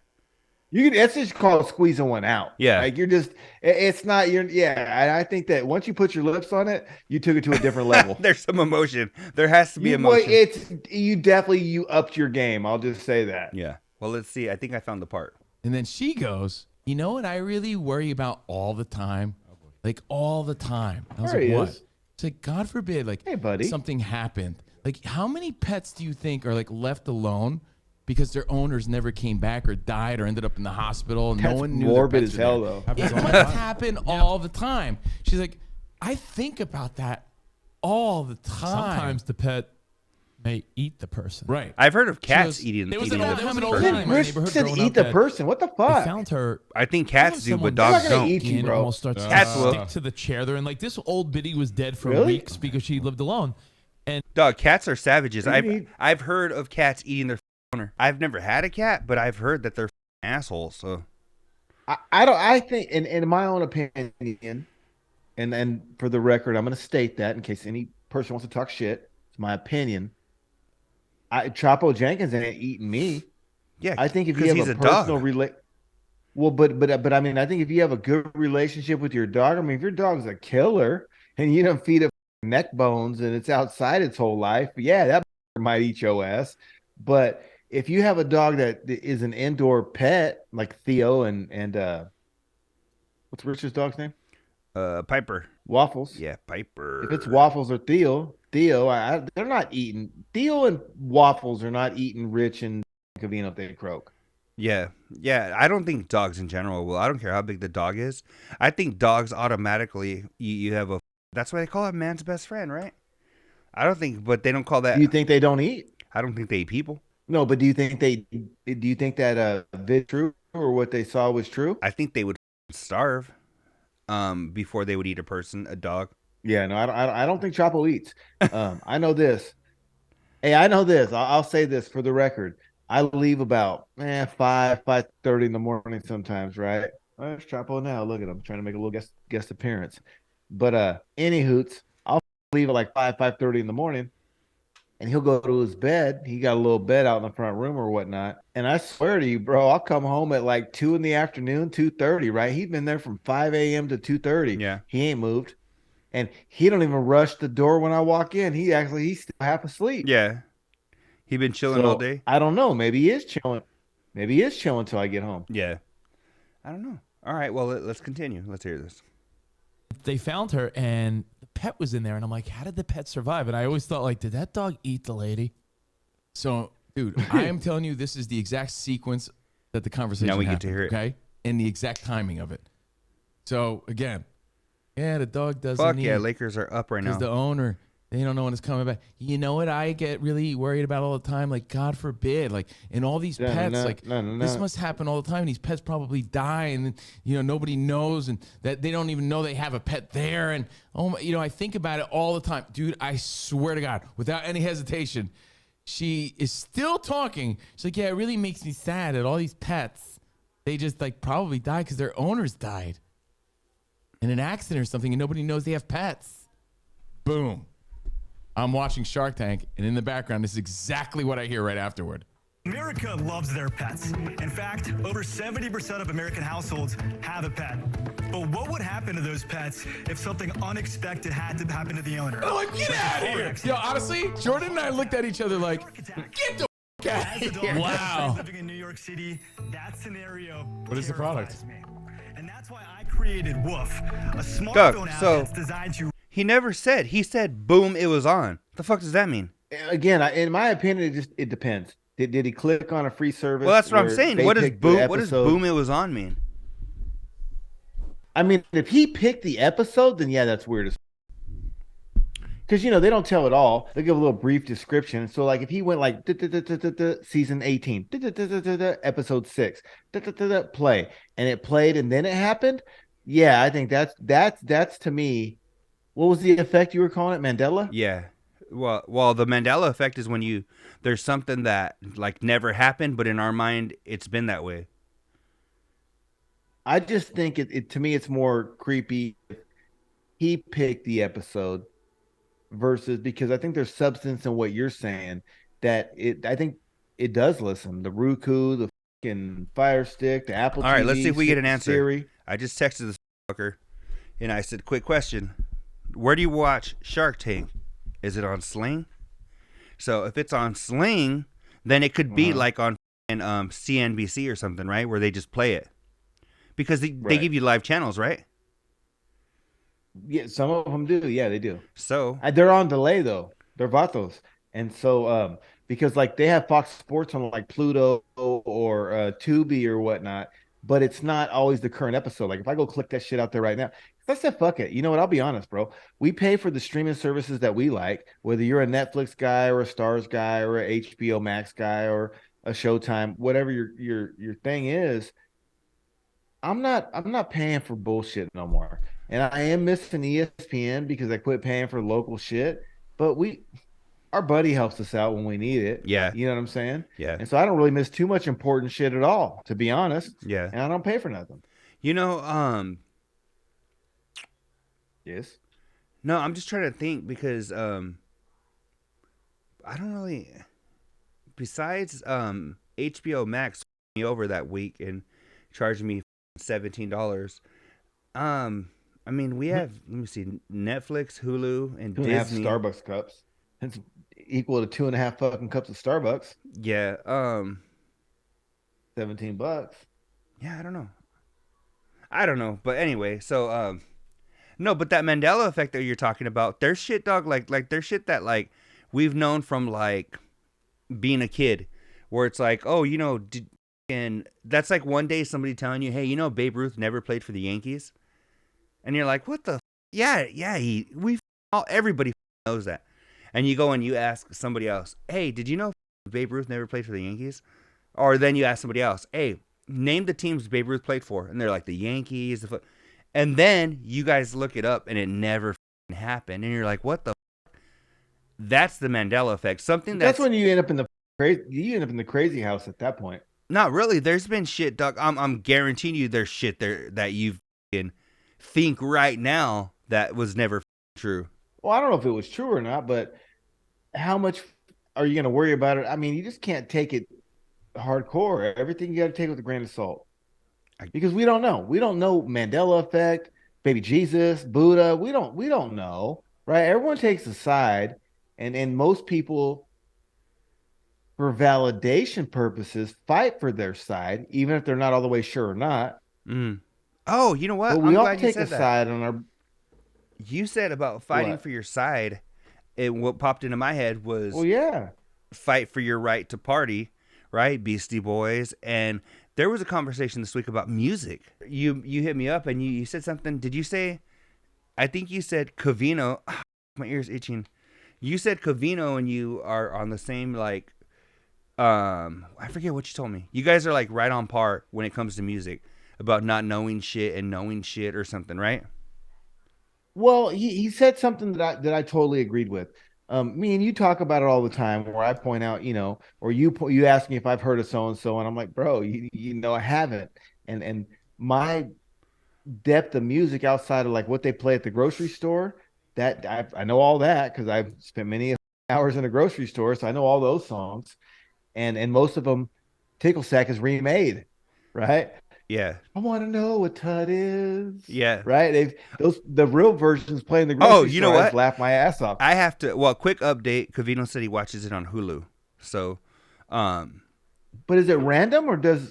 You can. That's just called squeezing one out. Yeah. like you're just. It's not. Yeah, and I think that once you put your lips on it, you took it to a different level. There's some emotion. There has to be You emotion. you upped your game. I'll just say that. Yeah. Well, let's see. I think I found the part. And then she goes, you know what I really worry about all the time? Like all the time. I was There like, he what? is. It's like, God forbid, like Hey, buddy. something happened. Like how many pets do you think are like left alone because their owners never came back or died or ended up in the hospital and That's no one knew morbid their pets as were hell, there? though. It must happen all the time. She's like, I think about that all the time. Sometimes the pet may eat the person. Right. I've heard of cats was- eating. there was eating another their time in person. Oakland, my Rich neighborhood said growing eat up the that person. What the They fuck? found her. I think cats do, Someone but dogs They're not gonna don't. eat you, and bro. almost starts to Cats will. stick to the chair. They're and like this old biddy was dead for Really? weeks because she lived alone. Dog, cats are savages. You need- I've heard of cats eating their owner. I've never had a cat, but I've heard that they're assholes. So I think in my own opinion, and for the record, I'm going to state that in case any person wants to talk shit. It's my opinion. Chapo Jenkins ain't eating me. yeah, I think if you 'cause have he's a personal dog. well, but I mean, I think if you have a good relationship with your dog, I mean, if your dog's a killer and you don't feed it neck bones and it's outside its whole life, yeah, that might eat your ass. But if you have a dog that is an indoor pet, like Theo and what's Richard's dog's name? Piper. Waffles. Yeah, Piper. If it's Waffles or Theo, they're not eating. Theo and Waffles are not eating Rich and Covino if they croak. Yeah, I don't think dogs in general will. I don't care how big the dog is. I think dogs automatically you have a. That's why they call it man's best friend, right? I don't think, but they don't call that. Do you think they don't eat? I don't think they eat people. No, but do you think that vid true or what they saw was true? I think they would starve, before they would eat a person, a dog. Yeah, no, I don't think Chapo eats. I know this. Hey, I know this. I'll say this for the record. I leave about 5:30 in the morning sometimes, right? Oh, there's Chapo now. Look at him trying to make a little guest appearance. But any hoots, I'll leave at like 5:30 in the morning, and he'll go to his bed. He got a little bed out in the front room or whatnot. And I swear to you, bro, I'll come home at like 2 in the afternoon, 2:30, right? He's been there from 5 a.m. to 2:30. Yeah. He ain't moved. And he don't even rush the door when I walk in. He's still half asleep. Yeah, he been chilling all day. I don't know. Maybe he is chilling. Maybe he is chilling until I get home. Yeah, I don't know. All right, well let's continue. Let's hear this. They found her and the pet was in there, and I'm like, how did the pet survive? And I always thought, like, did that dog eat the lady? So, dude, I am telling you, this is the exact sequence that the conversation Now we happened, get to hear it. okay? And the exact timing of it. So, again, yeah, the dog doesn't Fuck eat. yeah, Lakers are up right now. Because the owner, they don't know when it's coming back. You know what I get really worried about all the time? Like, God forbid, like, and all these pets, this must happen all the time. These pets probably die, and nobody knows, and that they don't even know they have a pet there. And I think about it all the time, dude. I swear to God, without any hesitation, she is still talking. She's like, yeah, it really makes me sad that all these pets, they just like probably died because their owners died in an accident or something, and nobody knows they have pets. Boom. I'm watching Shark Tank, and in the background, this is exactly what I hear right afterward. America loves their pets. In fact, over 70% of American households have a pet. But what would happen to those pets if something unexpected had to happen to the owner? I'm like, get out of here. Yo, honestly, Jordan and I looked at each other like, get the f out of here. Wow. Living in New York City, that scenario. What is the product? terrifies me. And that's why I created Woof, a smartphone app so- that's designed to. He never said. He said, "Boom, it was on." The fuck does that mean? Again, in my opinion, it depends. Did he click on a free service? Well, that's what I'm where saying. they What does picked the boom? What does episode? "boom, it was on" mean? I mean, if he picked the episode, then yeah, that's weird as. Because they don't tell it all. They give a little brief description. So, like, if he went like season 18, episode 6, play, and it played, and then it happened. Yeah, I think that's to me. What was the effect you were calling it, Mandela? Yeah. Well, the Mandela effect is when there's something that like never happened, but in our mind, it's been that way. I just think it to me, it's more creepy if he picked the episode versus, because I think there's substance in what you're saying I think it does listen. The Roku, the fucking Fire Stick, the Apple All right, TV, let's see if we get an answer. Siri. I just texted this fucker, and I said, "Quick question: where do you watch Shark Tank? Is it on Sling?" So if it's on Sling, then it could be like on CNBC or something, right? Where they just play it. Because they give you live channels, right? Yeah, some of them do. Yeah, they do. So They're on delay though. They're vatos, and so because like they have Fox Sports on like Pluto or Tubi or whatnot, but it's not always the current episode. Like if I go click that shit out there right now, I said fuck it. You know what? I'll be honest, bro. We pay for the streaming services that we like, whether you're a Netflix guy or a Stars guy or a HBO Max guy or a Showtime, whatever your thing is. I'm not paying for bullshit no more. And I am missing ESPN because I quit paying for local shit. But our buddy helps us out when we need it. Yeah. You know what I'm saying? Yeah. And so I don't really miss too much important shit at all, to be honest. Yeah. And I don't pay for nothing. You know, Yes. no, I'm just trying to think because I don't really, besides HBO Max me over that week and charged me $17. I mean, we have, let me see, Netflix, Hulu, and 2.5 Disney. Starbucks cups. It's equal to 2.5 fucking cups of Starbucks. Yeah. $17. Yeah, I don't know. But anyway, so no, but that Mandela effect that you're talking about, there's shit, dog, like there's shit that like we've known from like being a kid, where it's like, oh, you know, and that's like one day somebody telling you, hey, you know, Babe Ruth never played for the Yankees, and you're like, what the? Yeah, everybody knows that, and you go and you ask somebody else, hey, did you know Babe Ruth never played for the Yankees? Or then you ask somebody else, hey, name the teams Babe Ruth played for, and they're like the Yankees, and then you guys look it up, and it never happened, and you're like, what the? That's the Mandela effect. That's when you end up in the crazy. You end up in the crazy house at that point. Not really. There's been shit, Doug. I'm guaranteeing you, there's shit there that you think right now that was never true. Well, I don't know if it was true or not, but how much are you going to worry about it? I mean, you just can't take it hardcore. Everything you got to take with a grain of salt, because we don't know. We don't know Mandela effect, baby Jesus, Buddha. We don't know, right? Everyone takes a side, and most people, for validation purposes, fight for their side, even if they're not all the way sure or not. Mm. Oh, you know what? But we all take a side on our. You said about fighting for your side, and what popped into my head was, well, yeah, fight for your right to party, right? Beastie Boys. And there was a conversation this week about music. You hit me up and you said something. Did you say? I think you said Covino. My ear's itching. You said Covino and you are on the same like. I forget what you told me. You guys are like right on par when it comes to music, about not knowing shit and knowing shit or something, right? Well, he said something that I totally agreed with. Me and you talk about it all the time, where I point out, you know, or you ask me if I've heard of so and so, and I'm like, bro, you know, I haven't. And my depth of music outside of like what they play at the grocery store, that I know all that because I've spent many hours in a grocery store, so I know all those songs. And most of them, Tickle Sack is remade, right? Yeah. I want to know what Tut is. Yeah. Right? The real versions playing the grocery store. Oh, you know what? I just laugh my ass off. I have to. Well, quick update. Covino said he watches it on Hulu. So, but is it random or did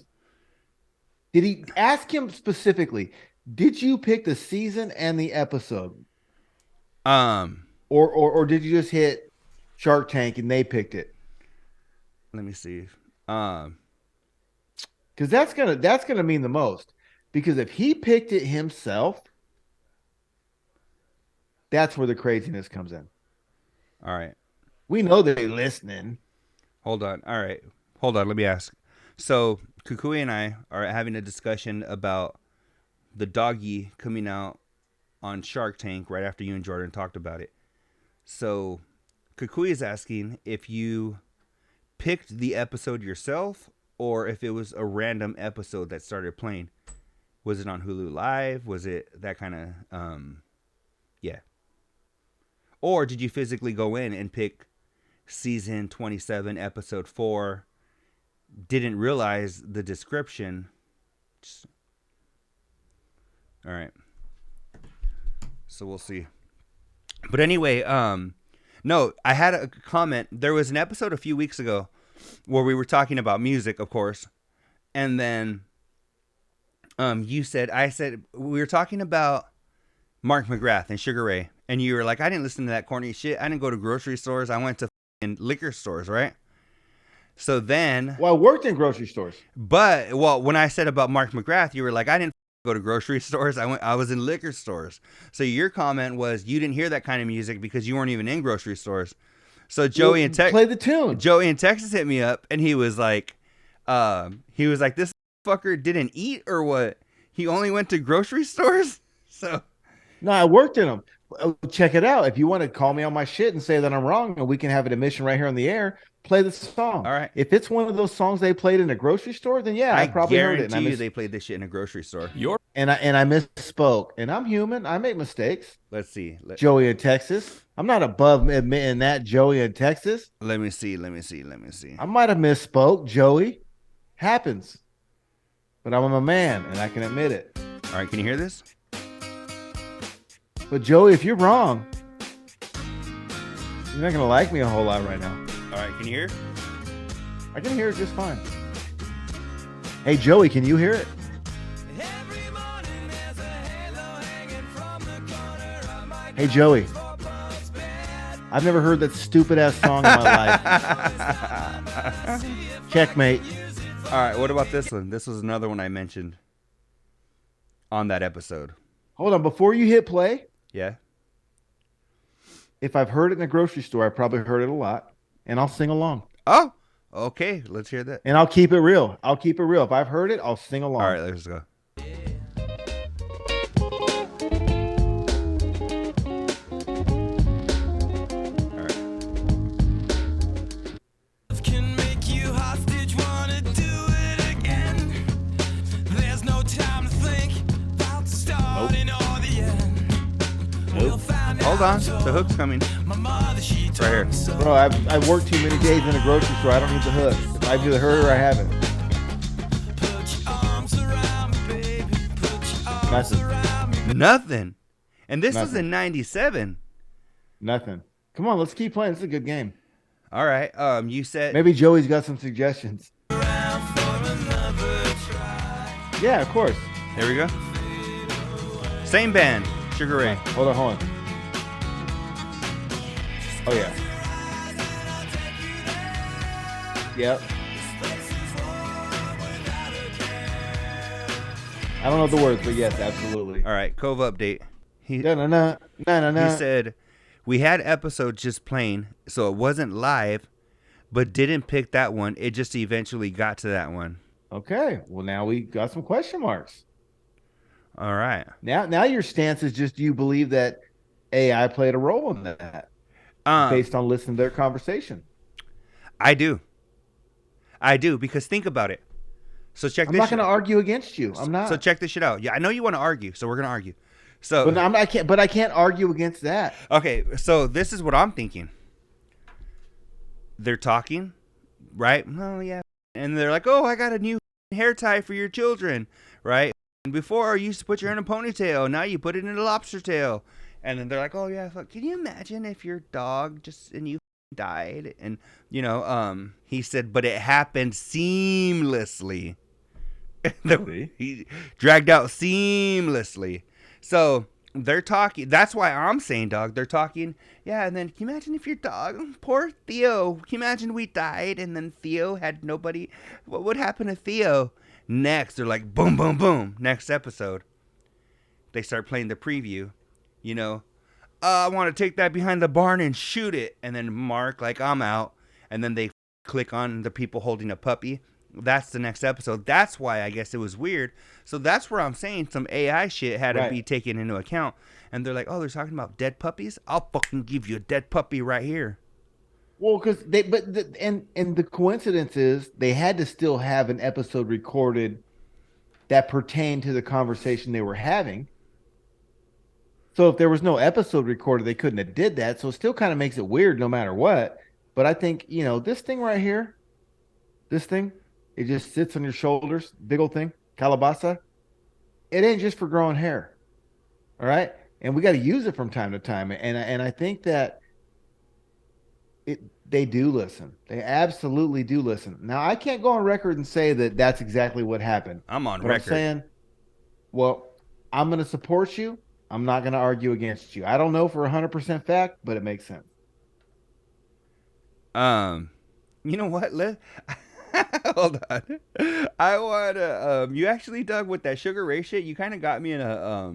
he ask him specifically? Did you pick the season and the episode? Or did you just hit Shark Tank and they picked it? Let me see. Because that's gonna mean the most. Because if he picked it himself, that's where the craziness comes in. All right. We know they're listening. Hold on. All right. Hold on. Let me ask. So Cucuy and I are having a discussion about the doggy coming out on Shark Tank right after you and Jordan talked about it. So Cucuy is asking if you picked the episode yourself or if it was a random episode that started playing. Was it on Hulu Live? Was it that kind of, yeah. Or did you physically go in and pick season 27, episode 4, didn't realize the description? All right. So we'll see. But anyway, no, I had a comment. There was an episode a few weeks ago where we were talking about music, of course. And then I said, we were talking about Mark McGrath and Sugar Ray. And you were like, I didn't listen to that corny shit. I didn't go to grocery stores. I went to liquor stores, right? So then... Well, I worked in grocery stores. But, when I said about Mark McGrath, you were like, I didn't go to grocery stores. I was in liquor stores. So your comment was you didn't hear that kind of music because you weren't even in grocery stores. So Joey play the tune. Joey in Texas hit me up and he was like, this fucker didn't eat or what? He only went to grocery stores? So... No, I worked in them. check it out. If you want to call me on my shit and say that I'm wrong, and we can have an admission right here on the air, play the song. All right. If it's one of those songs they played in a grocery store, then yeah, I probably heard it. Guarantee you they played this shit in a grocery store. And I misspoke. And I'm human. I make mistakes. Let's see. Joey in Texas. I'm not above admitting that. Joey in Texas. Let me see. I might have misspoke. Joey. Happens. But I'm a man, and I can admit it. All right. Can you hear this? But Joey, if you're wrong, you're not gonna like me a whole lot right now. All right, can you hear? I can hear it just fine. Hey Joey, can you hear it? Hey Joey, I've never heard that stupid ass song in my life. Checkmate. All right, what about this one? This was another one I mentioned on that episode. Hold on, before you hit play. Yeah. If I've heard it in a grocery store, I probably heard it a lot, and I'll sing along. Oh, okay. Let's hear that. And I'll keep it real. If I've heard it, I'll sing along. All right, let's go. Hold on, the hook's coming. Right here. Bro, I've worked too many days in a grocery store. I don't need the hook. If I've either heard it or I haven't. Nothing. And this was in 97. Nothing. Come on, let's keep playing. This is a good game. All right. You said maybe Joey's got some suggestions. Yeah, of course. There we go. Same band, Sugar Ray. Hold on. Oh yeah. Yep. I don't know the words, but yes, absolutely. All right, Cove update. He said, we had episodes just playing, so it wasn't live, but didn't pick that one. It just eventually got to that one. Okay, well now we got some question marks. All right. Now your stance is just you believe that AI played a role in that, based on listening to their conversation. I do, because think about it. So check this. I'm not going to argue against you. I'm not. So check this shit out. Yeah, I know you want to argue, so we're going to argue. So, but I can't argue against that. Okay, so this is what I'm thinking. They're talking, right? Oh yeah, and they're like, "Oh, I got a new hair tie for your children," right? And before you used to put your hair in a ponytail, now you put it in a lobster tail. And then they're like, "Oh yeah, fuck. Can you imagine if your dog and you died?" And he said, "But it happened seamlessly." He dragged out seamlessly. So they're talking. That's why I'm saying, dog. They're talking. Yeah, and then can you imagine if your dog, poor Theo, can you imagine we died and then Theo had nobody? What would happen to Theo? Next, they're like, boom, boom, boom. Next episode, they start playing the preview. I want to take that behind the barn and shoot it. And then Mark, like, I'm out. And then they click on the people holding a puppy. That's the next episode. That's why I guess it was weird. So that's where I'm saying some AI shit had to be taken into account. And they're like, oh, they're talking about dead puppies? I'll fucking give you a dead puppy right here. Well, because the coincidence is they had to still have an episode recorded that pertained to the conversation they were having. So if there was no episode recorded, they couldn't have did that. So it still kind of makes it weird no matter what. But I think, this thing right here, it just sits on your shoulders, big old thing, calabasa. It ain't just for growing hair. All right? And we got to use it from time to time. And I think that they do listen. They absolutely do listen. Now, I can't go on record and say that that's exactly what happened. I'm on record. I'm saying, well, I'm going to support you. I'm not going to argue against you. I don't know for 100% fact, but it makes sense. You know what? Hold on. I want to, you actually, Doug, with that Sugar Ray shit, you kind of got me in a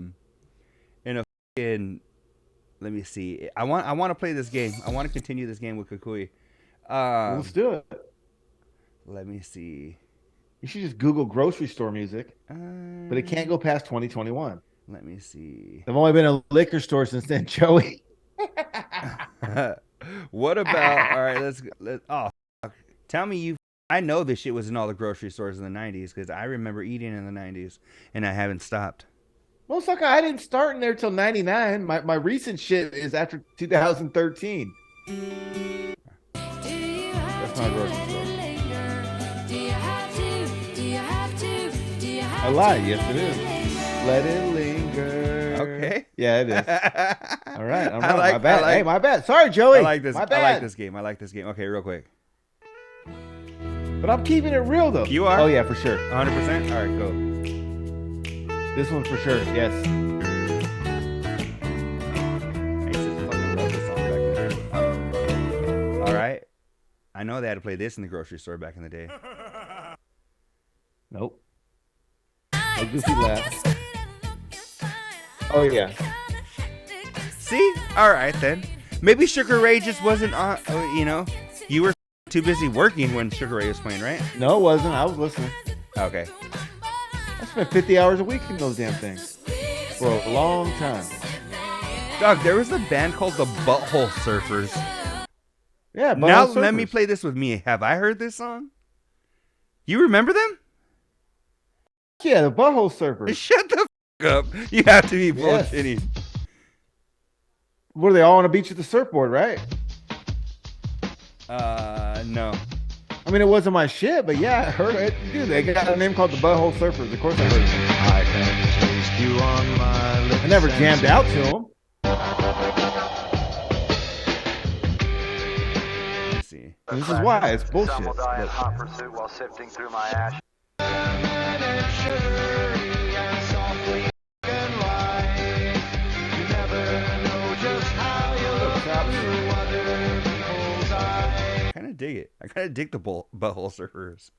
fucking, let me see. I want to play this game. I want to continue this game with Cucuy. Let's do it. Let me see. You should just Google grocery store music, but it can't go past 2021. Let me see. I've only been in a liquor store since then, Joey. What about? All right, oh, fuck. Tell me you. I know this shit was in all the grocery stores in the 90s because I remember eating in the 90s and I haven't stopped. Well, sucker, I didn't start in there till 99. My recent shit is after 2013. That's my grocery store. I lied. Yes, it is. Let it linger. Okay. Yeah, it is. All right. I'm I wrong. like- my bad. I like- Hey, my bad. Sorry, Joey. I like this. My I bad. like this game. I like this game. Okay, real quick. But I'm keeping it real, though. You are? Oh, yeah, for sure. 100%. All right, go. This one for sure. Yes. I used to fucking love this song back in the day. All right. I know they had to play this in the grocery store back in the day. Nope. No goofy laugh. Oh, yeah. See? All right, then. Maybe Sugar Ray just wasn't on, you were too busy working when Sugar Ray was playing, right? No, it wasn't. I was listening. Okay. I spent 50 hours a week in those damn things for a long time. Dog, there was a band called the Butthole Surfers. Yeah, Now Butthole let me Surfers. play this with me. Have I heard this song? You remember them? Yeah, the Butthole Surfers. Shut the up. You have to be Yes. bullshitting. What are they all on a beach with the surfboard, right? No. I mean, it wasn't my shit, but yeah, I heard it. Dude, they got a name called the Butthole Surfers. Of course I heard it. I never jammed out to them. Let's see. This is why. It's bullshit. Some will die in But hot pursuit while sifting through my ash. I kind of dig it. I kind of dig the Butthole Surfers.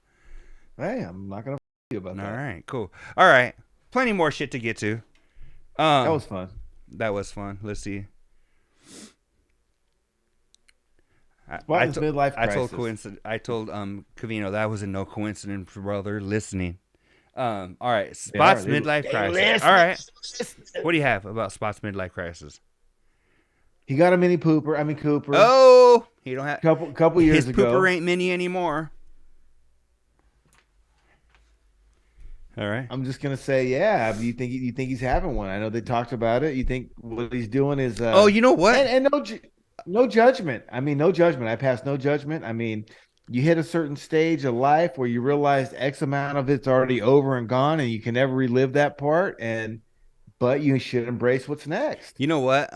hey, I'm not going to you about All that. right, cool. All right. Plenty more shit to get to. That was fun. That was fun. Let's see. Spartan's midlife I told crisis. Covino that was no coincidence, brother. Listening. All right, Spot's midlife crisis. All right, what do you have about Spot's midlife crisis? He got a mini pooper. I mean, Cooper. Oh, he don't have Couple years his ago. pooper ain't mini anymore. All right. I'm just gonna say, yeah. You think he's having one? I know they talked about it. You think what he's doing is? Oh, you know what? And no judgment. I mean, no judgment. I pass no judgment. I mean, you hit a certain stage of life where you realize X amount of it's already over and gone, and you can never relive that part. But you should embrace what's next. You know what?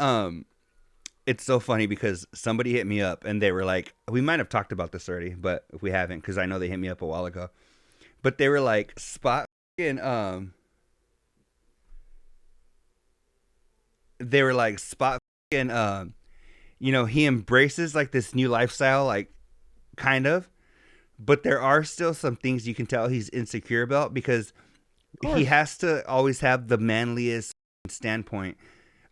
It's so funny because somebody hit me up and they were like, we might have talked about this already, but if we haven't, because I know they hit me up a while ago. But they were like, Spot and they were like, Spot and he embraces like this new lifestyle, like kind of, but there are still some things you can tell he's insecure about because he has to always have the manliest standpoint.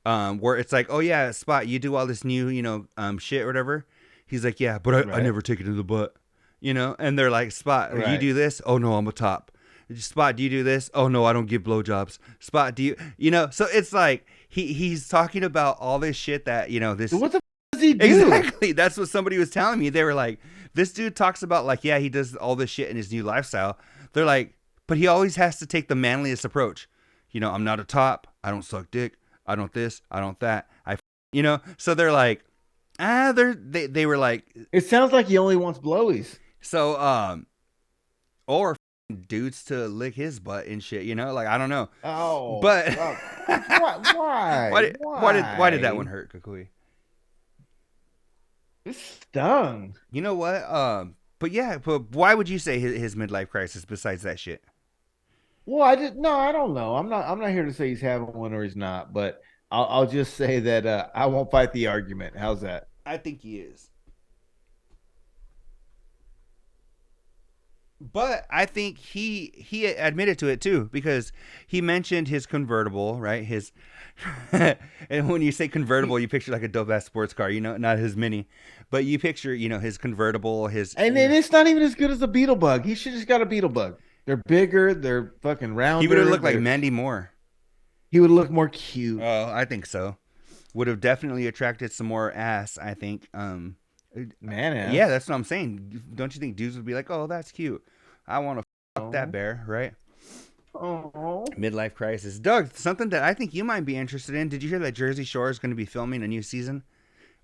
Where it's like, oh yeah, Spot, you do all this new, shit or whatever. He's like, yeah, but I never take it to the butt, and they're like, Spot, you do this? Oh no, I'm a top. Spot, do you do this? Oh no, I don't give blowjobs. Spot, do you, so it's like, he's talking about all this shit that, this. What the does he do? Exactly. That's what somebody was telling me. They were like, this dude talks about like, yeah, he does all this shit in his new lifestyle. They're like, but he always has to take the manliest approach. I'm not a top. I don't suck dick. I don't this. I don't that. So they're like, they were like, It sounds like he only wants blowies. so, or dudes to lick his butt and shit, like, I don't know. Oh, But why? why did that one hurt, Cucuy? It stung. You know what? But why would you say his midlife crisis besides that shit? Well, I don't know. I'm not here to say he's having one or he's not, but I'll just say that I won't fight the argument. How's that? I think he is. But I think he admitted to it too, because he mentioned his convertible, right? And when you say convertible, you picture like a dope ass sports car, not his Mini, but you picture, his convertible, and it's not even as good as a Beetle Bug. He should just got a Beetle Bug. They're bigger. They're fucking round. He would have looked like Mandy Moore. He would look more cute. Oh, I think so. Would have definitely attracted some more ass, I think. Man, yeah, that's what I'm saying. Don't you think dudes would be like, "Oh, that's cute. I want to fuck that bear," right? Oh. Midlife crisis. Doug, something that I think you might be interested in. Did you hear that Jersey Shore is going to be filming a new season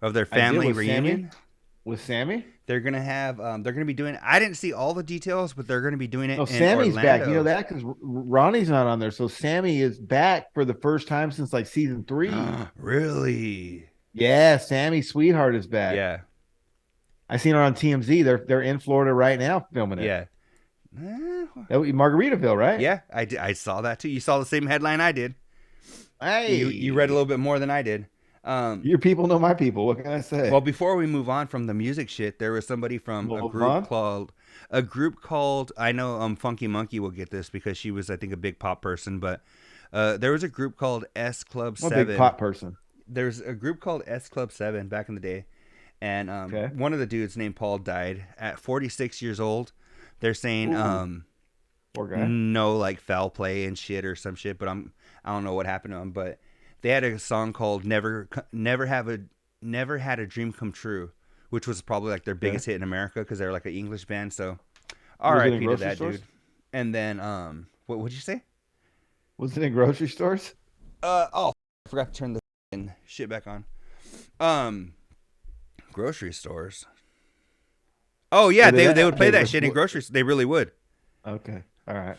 of their family reunion? With Sammy? They're going to have, they're going to be doing, I didn't see all the details, but they're going to be doing it in Sammy's Orlando. back. You know that because Ronnie's not on there. So Sammy is back for the first time since like season 3. Really? Yeah, Sammy Sweetheart is back. Yeah. I seen her on TMZ. They're in Florida right now filming it. Yeah. That would be Margaritaville, right? Yeah, I saw that too. You saw the same headline I did. Hey, you read a little bit more than I did. Your people know my people. What can I say? Well, before we move on from the music shit, there was somebody from a group called I know Funky Monkey will get this because she was I think a big pop person, but there was a group called S Club 7. I'm a big pop person. There's a group called S Club 7 back in the day, and one of the dudes named Paul died at 46 years old. They're saying poor guy. No like foul play and shit or some shit, but I don't know what happened to him, but they had a song called Never Had a Dream Come True, which was probably like their biggest hit in America because they're like an English band. So R.I.P. to that dude. And then what would you say? Was it in grocery stores? I forgot to turn the shit back on. Grocery stores. Oh yeah, they would play that shit in grocery stores. They really would. Okay. All right.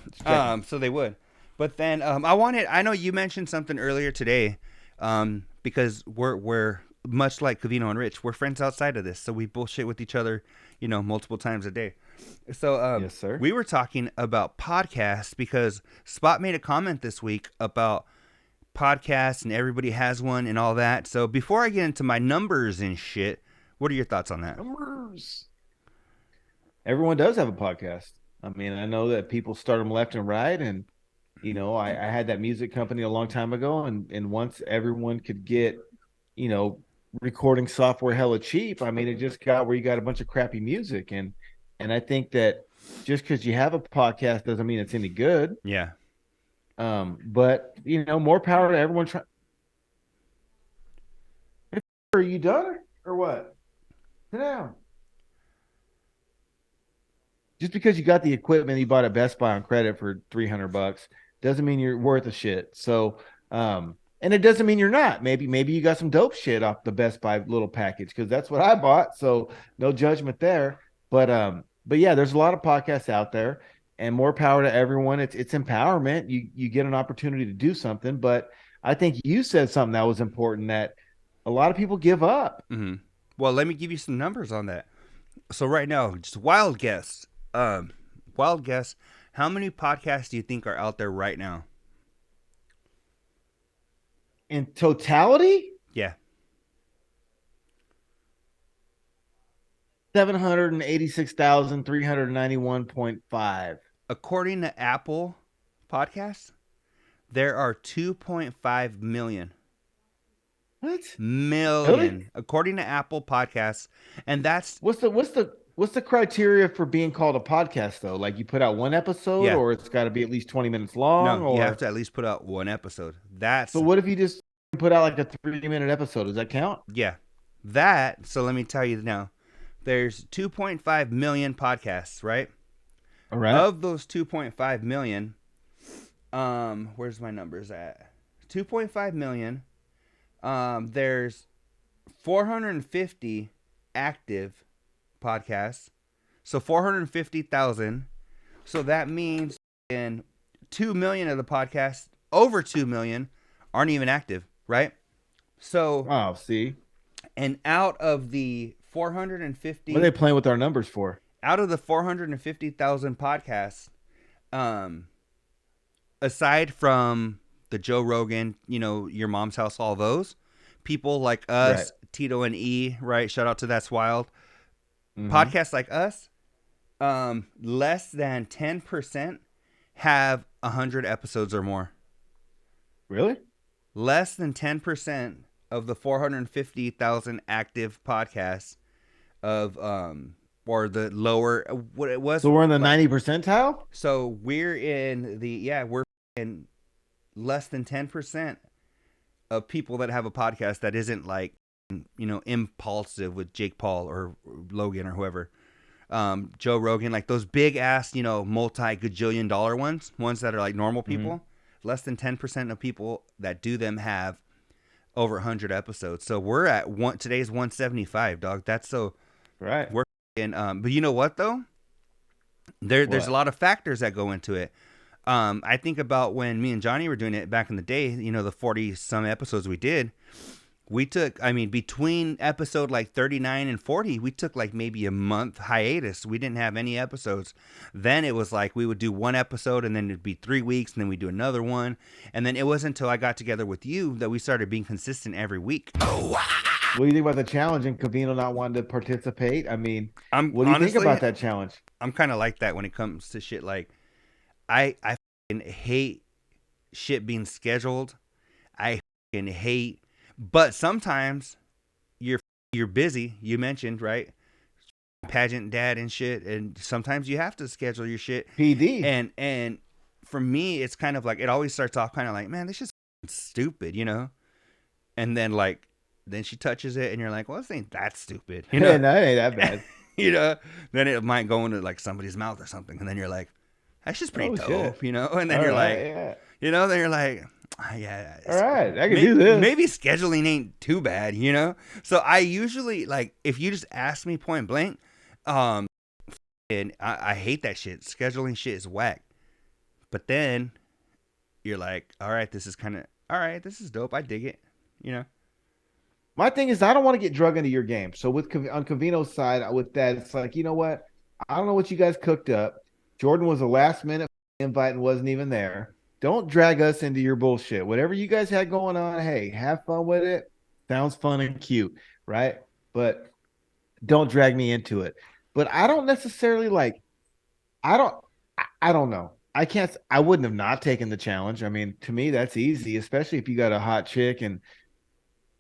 So they would. But then I know you mentioned something earlier today, because we're much like Covino and Rich. We're friends outside of this, so we bullshit with each other, multiple times a day. So yes, sir. We were talking about podcasts because Spot made a comment this week about podcasts and everybody has one and all that. So before I get into my numbers and shit, what are your thoughts on that? Numbers. Everyone does have a podcast. I mean, I know that people start them left and right, and I had that music company a long time ago, and once everyone could get, recording software hella cheap, I mean, it just got where you got a bunch of crappy music, and I think that just because you have a podcast doesn't mean it's any good. Yeah. But more power to everyone. Are you done or what? Sit down. Just because you got the equipment you bought at Best Buy on credit for $300 doesn't mean you're worth a shit. So, and it doesn't mean you're not. Maybe you got some dope shit off the Best Buy little package because that's what I bought. So no judgment there. But yeah, there's a lot of podcasts out there, and more power to everyone. It's empowerment. You get an opportunity to do something. But I think you said something that was important that a lot of people give up. Mm-hmm. Well, let me give you some numbers on that. So right now, just wild guess. How many podcasts do you think are out there right now? In totality? Yeah. 786,391.5. According to Apple Podcasts, there are 2.5 million. What? Million. Really? According to Apple Podcasts, and that's what's the criteria for being called a podcast though? Like you put out one episode, or it's got to be at least 20 minutes long? No, you have to at least put out one episode. So what if you just put out like a 3-minute episode? Does that count? Yeah, so let me tell you now. There's 2.5 million podcasts, right? All right. Of those 2.5 million, where's my numbers at? 2.5 million. There's 450 active podcasts, so 450,000. So that means in 2 million of the podcasts, over 2 million, aren't even active, right? So, see. And out of the 450, what are they playing with our numbers for? Out of the 450,000 podcasts, aside from the Joe Rogan, Your Mom's House, all those people like us, right. Tito and E, right? Shout out to That's Wild. Mm-hmm. Podcasts like us, less than 10% have 100 episodes or more. Really? Less than 10% of the 450,000 active podcasts of or the lower what it was. So we're in the 90 percentile. So we're in the we're in less than 10% of people that have a podcast that isn't like, impulsive with Jake Paul or Logan or whoever. Joe Rogan, like those big ass, multi-gajillion dollar ones that are like normal people. Mm-hmm. Less than 10% of people that do them have over 100 episodes. So we're at today's 175, dog. That's so right. We're but you know what though? There's a lot of factors that go into it. I think about when me and Johnny were doing it back in the day, the 40 some episodes we did. We took, between episode like 39 and 40, we took like maybe a month hiatus. We didn't have any episodes. Then it was like we would do one episode and then it'd be 3 weeks and then we'd do another one. And then it wasn't until I got together with you that we started being consistent every week. Oh, wow. What do you think about the challenge and Covino not wanting to participate? What do you think about that challenge? I'm kind of like that when it comes to shit. Like, I hate shit being scheduled. I hate. But sometimes you're busy. You mentioned, right? Pageant dad and shit. And sometimes you have to schedule your shit. PD. And for me, it's kind of like, it always starts off kind of like, man, this is stupid, And then then she touches it and you're like, well, this ain't that stupid. No, it ain't that bad. Then it might go into like somebody's mouth or something. And then you're like, that's just pretty dope, shit. And then then you're like, yeah. All right, I can do this. Maybe scheduling ain't too bad, So I usually, like, if you just ask me point blank, and I hate that shit. Scheduling shit is whack. But then you're like, all right, this is dope. I dig it, My thing is, I don't want to get drug into your game. So on Covino's side, with that, it's like, you know what? I don't know what you guys cooked up. Jordan was a last minute invite and wasn't even there. Don't drag us into your bullshit. Whatever you guys had going on, hey, have fun with it. Sounds fun and cute, right? But don't drag me into it. But I don't necessarily I don't know. I wouldn't have not taken the challenge. To me, that's easy, especially if you got a hot chick and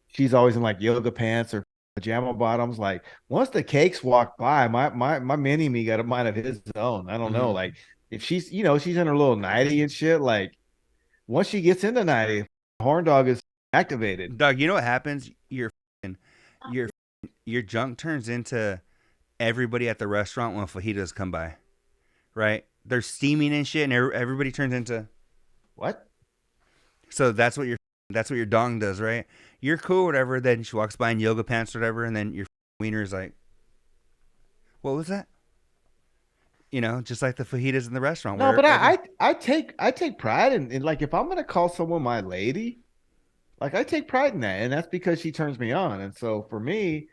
she's always in like yoga pants or pajama bottoms. Like once the cakes walk by, my mini me got a mind of his own. I don't know. Like if she's, she's in her little nightie and shit. Like once she gets into nightie, horn dog is activated. Dog, you know what happens? Your junk turns into everybody at the restaurant when fajitas come by, right? They're steaming and shit, and everybody turns into what? So that's what your dong does, right? You're cool, whatever. Then she walks by in yoga pants, or whatever, and then your wiener is like, "What was that?" Just like the fajitas in the restaurant. No, but I take pride in like if I'm gonna call someone my lady, like I take pride in that, and that's because she turns me on. And so for me,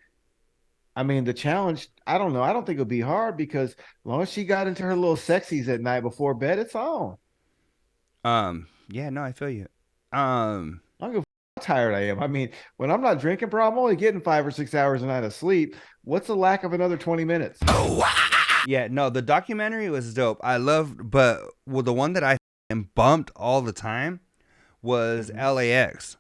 the challenge, I don't know. I don't think it'll be hard because as long as she got into her little sexies at night before bed, it's on. Yeah, no, I feel you. I don't give how tired I am. When I'm not drinking, bro, I'm only getting 5 or 6 hours a night of sleep. What's the lack of another 20 minutes? Yeah, no, the documentary was dope. I loved, but the one that I bumped all the time was LAX.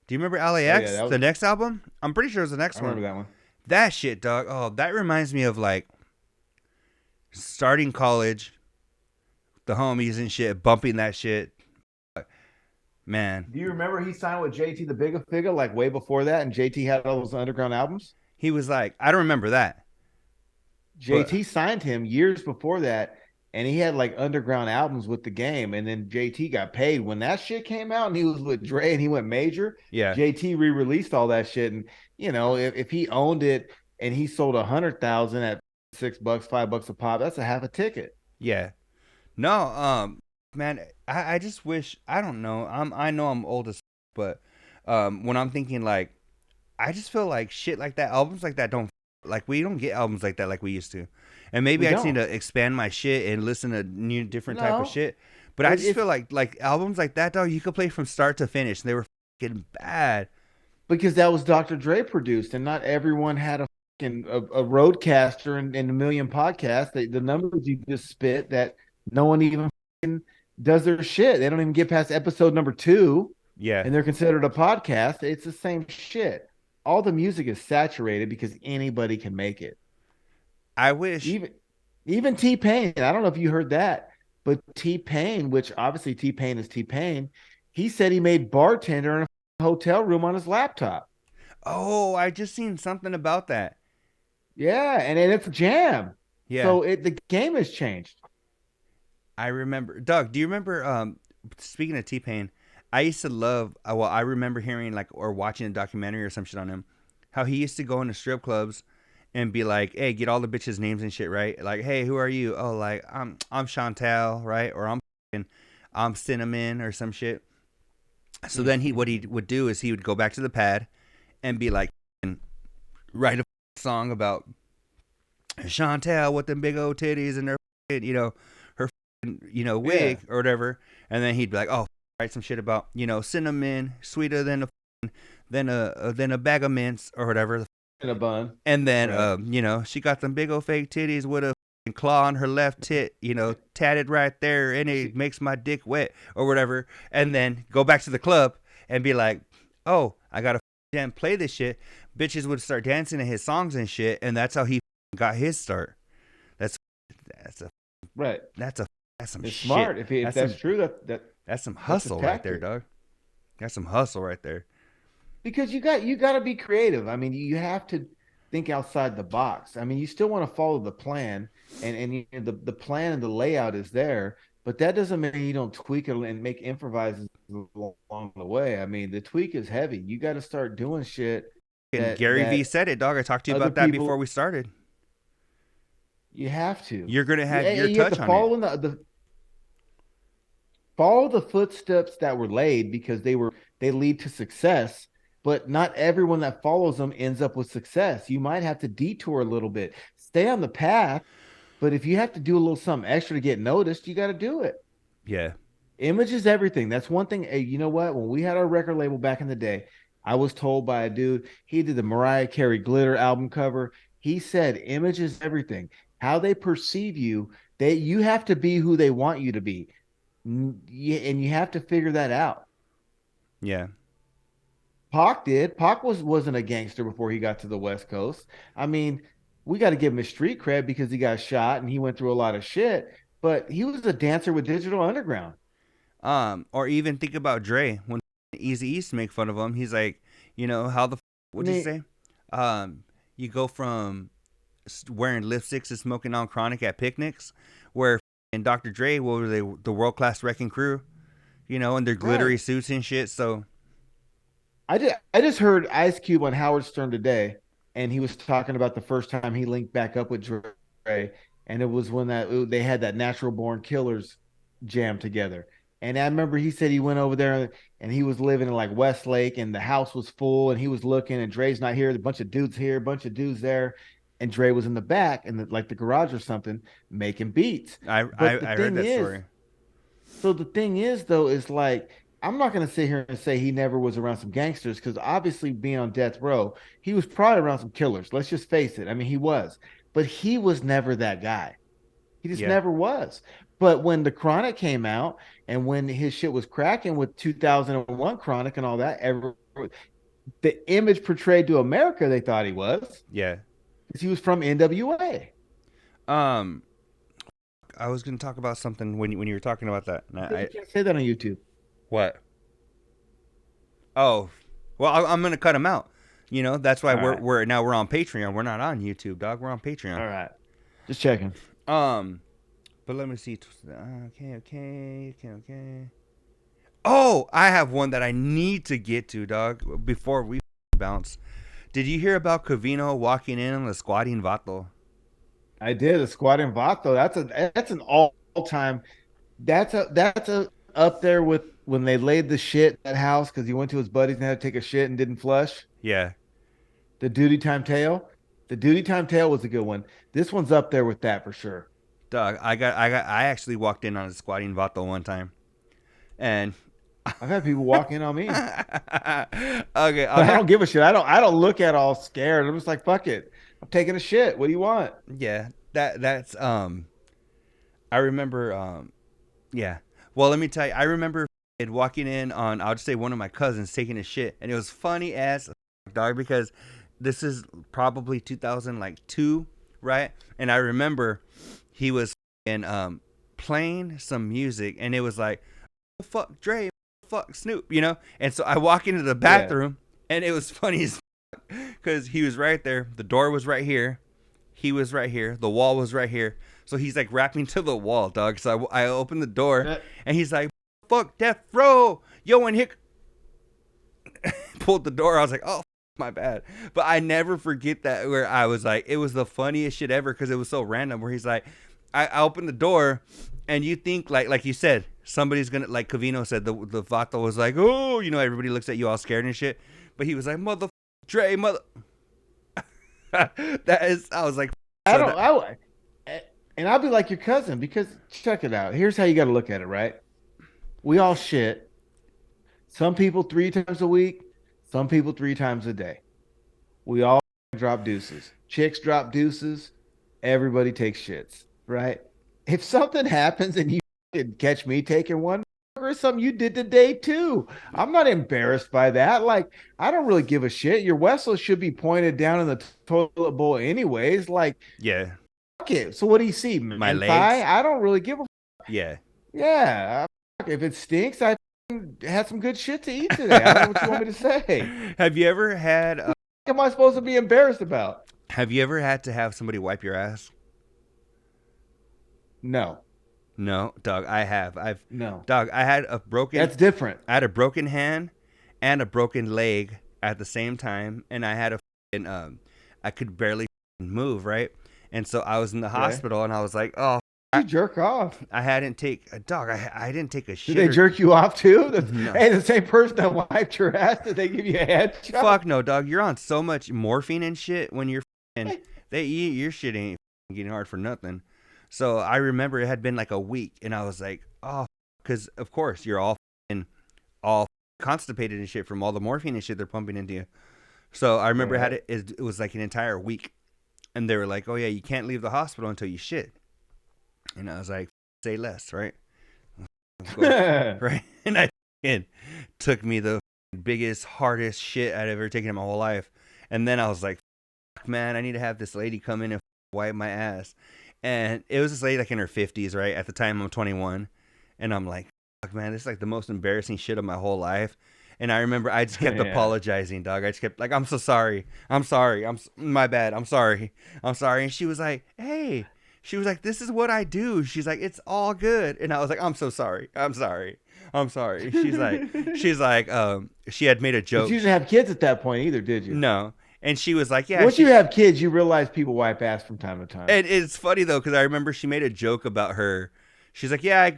Do you remember LAX? The next album? I'm pretty sure it was the next one. I remember that one. That shit, dog. Oh, that reminds me of like starting college, the homies and shit, bumping that shit. Man. Do you remember he signed with JT the Bigger Figure like way before that, and JT had all those underground albums? He was like, I don't remember that. JT signed him years before that, and he had like underground albums with the game, and then JT got paid when that shit came out, and he was with Dre, and he went major. Yeah, JT re-released all that shit, and if he owned it and he sold 100,000 at $6, $5 a pop, that's a half a ticket. Yeah, no, man, I just wish, I don't know, I know I'm old as, but when I'm thinking like, I just feel like shit like that, albums like that we don't get albums like that like we used to. And maybe I just need to expand my shit and listen to new different type of shit. But I just feel like albums like that, dog, you could play from start to finish. And they were fucking bad. Because that was Dr. Dre produced, and not everyone had a roadcaster and a million podcasts. The numbers you just spit that no one even does their shit. They don't even get past episode number 2. Yeah. And they're considered a podcast. It's the same shit. All the music is saturated because anybody can make it. I wish even T-Pain. I don't know if you heard that, but T-Pain, which obviously T-Pain is T-Pain, He said he made bartender in a hotel room on his laptop. Oh, I just seen something about that. Yeah, and it's Jam. Yeah, So the game has changed. I remember. Doug, do you remember? Speaking of T-Pain, I used to love. Well, I remember hearing like or watching a documentary or some shit on him, how he used to go into strip clubs and be like, "Hey, get all the bitches' names and shit, right? Like, hey, who are you? Oh, like I'm Chantel, right? Or I'm Cinnamon or some shit." So then what he would do is he would go back to the pad and be like, and write a song about Chantel with them big old titties and her, her, wig or whatever. And then he'd be like, oh, write some shit about, cinnamon, sweeter than a bag of mints or whatever. In a bun. And then, she got them big old fake titties with a claw on her left tit, tatted right there, and it makes my dick wet or whatever. And then go back to the club and be like, oh, I got to jam, play this shit. Bitches would start dancing to his songs and shit, and that's how he got his start. That's some it's shit. Smart. If that's true, that's some hustle right there, dog. That's some hustle right there. Because you got to be creative. I mean, you have to think outside the box. I mean, you still want to follow the plan, and the plan and the layout is there, but that doesn't mean you don't tweak it and make improvises along the way. I mean, the tweak is heavy. You got to start doing shit. And Gary V said it, dog. I talked to you about that before we started. You have to. You're gonna have your you touch have to on it. Follow the footsteps that were laid because they lead to success. But not everyone that follows them ends up with success. You might have to detour a little bit. Stay on the path, but if you have to do a little something extra to get noticed, you got to do it. Yeah. Image is everything. That's one thing. Hey, you know what? When we had our record label back in the day, I was told by a dude, he did the Mariah Carey Glitter album cover. He said, image is everything. How they perceive you, you have to be who they want you to be. And you have to figure that out. Yeah. Pac did. Pac wasn't a gangster before he got to the West Coast. I mean, we got to give him a street cred because he got shot and he went through a lot of shit. But he was a dancer with Digital Underground. Or even think about Dre when Easy East make fun of him. He's like, how the what'd you say? You go from wearing lipsticks and smoking on chronic at picnics, where and Dr. Dre, what were they? The World Class Wrecking Crew, and their glittery suits and shit. So. I just heard Ice Cube on Howard Stern today, and he was talking about the first time he linked back up with Dre, and it was when they had that Natural Born Killers jam together. And I remember he said he went over there and he was living in like Westlake, and the house was full, and he was looking, and Dre's not here. A bunch of dudes here, a bunch of dudes there, and Dre was in the back in like the garage or something making beats. I heard that story. So the thing is, though, is like, I'm not going to sit here and say he never was around some gangsters, because obviously being on death row, he was probably around some killers. Let's just face it. I mean, he was. But he was never that guy. He just never was. But when the Chronic came out and when his shit was cracking with 2001 Chronic and all that, the image portrayed to America, they thought he was. Yeah. Because he was from NWA. I was going to talk about something when you were talking about that. You can't say that on YouTube. What? Oh, well, I'm gonna cut them out. That's why we're on Patreon. We're not on YouTube, dog. We're on Patreon. All right, just checking. But let me see. Okay. Oh, I have one that I need to get to, dog. Before we bounce, did you hear about Covino walking in on the squatting vato? I did. The squatting vato. That's an all-time. That's a up there with when they laid the shit at that house because he went to his buddies and had to take a shit and didn't flush. Yeah. The Duty Time Tale. The Duty Time Tale was a good one. This one's up there with that for sure. Dog, I actually walked in on a squatting vato one time, and I've had people walk in on me. Okay, I don't give a shit. I don't look at all scared. I'm just like, fuck it. I'm taking a shit. What do you want? Yeah, that's I remember yeah. Well, let me tell you, I remember walking in on, I'll just say, one of my cousins taking a shit, and it was funny as dog because this is probably 2002, right? And I remember he was playing some music, and it was like, fuck Dre, fuck, Snoop, you know? And so I walk into the bathroom, and it was funny as fuck because he was right there. The door was right here. He was right here. The wall was right here. So he's like rapping to the wall, dog. So I opened the door, and he's like, fuck death row. Yo, and Hick pulled the door. I was like, oh, my bad. But I never forget that, where I was like, it was the funniest shit ever because it was so random, where he's like, I opened the door, and you think, like you said, somebody's going to, like Covino said, the Vato was like, oh, you know, everybody looks at you all scared and shit. But he was like, mother Dre, mother. I was like, and I'll be like your cousin, because check it out. Here's how you got to look at it, right? We all shit. Some people 3 times a week, some people 3 times a day. We all drop deuces. Chicks drop deuces. Everybody takes shits, right? If something happens and you catch me taking one, or something you did today too, I'm not embarrassed by that. Like, I don't really give a shit. Your vessel should be pointed down in the toilet bowl anyways. Like, yeah. Fuck it. So what do you see? My legs? I don't really give a Yeah. Yeah. If it stinks, I had some good shit to eat today. I don't know what you want me to say. Have you ever had What am I supposed to be embarrassed about? Have you ever had to have somebody wipe your ass? No. No, dog, I have. No. Dog, I had a broken That's different. I had a broken hand and a broken leg at the same time, and I had I could barely move, right? And so I was in the hospital, and I was like, oh, you jerk off. I hadn't take a dog. I didn't take a shit. Did they jerk you off too? No. Hey, the same person that wiped your ass, did they give you a headshot? Fuck no, dog. You're on so much morphine and shit when you're and your shit ain't getting hard for nothing. So I remember it had been like a week, and I was like, oh, because of course you're all constipated and shit from all the morphine and shit they're pumping into you. So I remember it was like an entire week, and they were like, oh yeah, you can't leave the hospital until you shit. And I was like, say less, right? Right? And it took me the biggest, hardest shit I'd ever taken in my whole life. And then I was like, fuck, man, I need to have this lady come in and wipe my ass. And it was this lady like in her 50s, right? At the time, I'm 21. And I'm like, fuck, man, this is like the most embarrassing shit of my whole life. And I remember I just kept apologizing, dog. I just kept like, I'm so sorry. I'm sorry. My bad. I'm sorry. And she was like, hey. She was like, this is what I do. She's like, it's all good. And I was like, I'm so sorry. I'm sorry. She's like, she had made a joke. But you didn't have kids at that point either, did you? No. And she was like, yeah. Once you have kids, you realize people wipe ass from time to time. And it's funny though, because I remember she made a joke about her. She's like, yeah,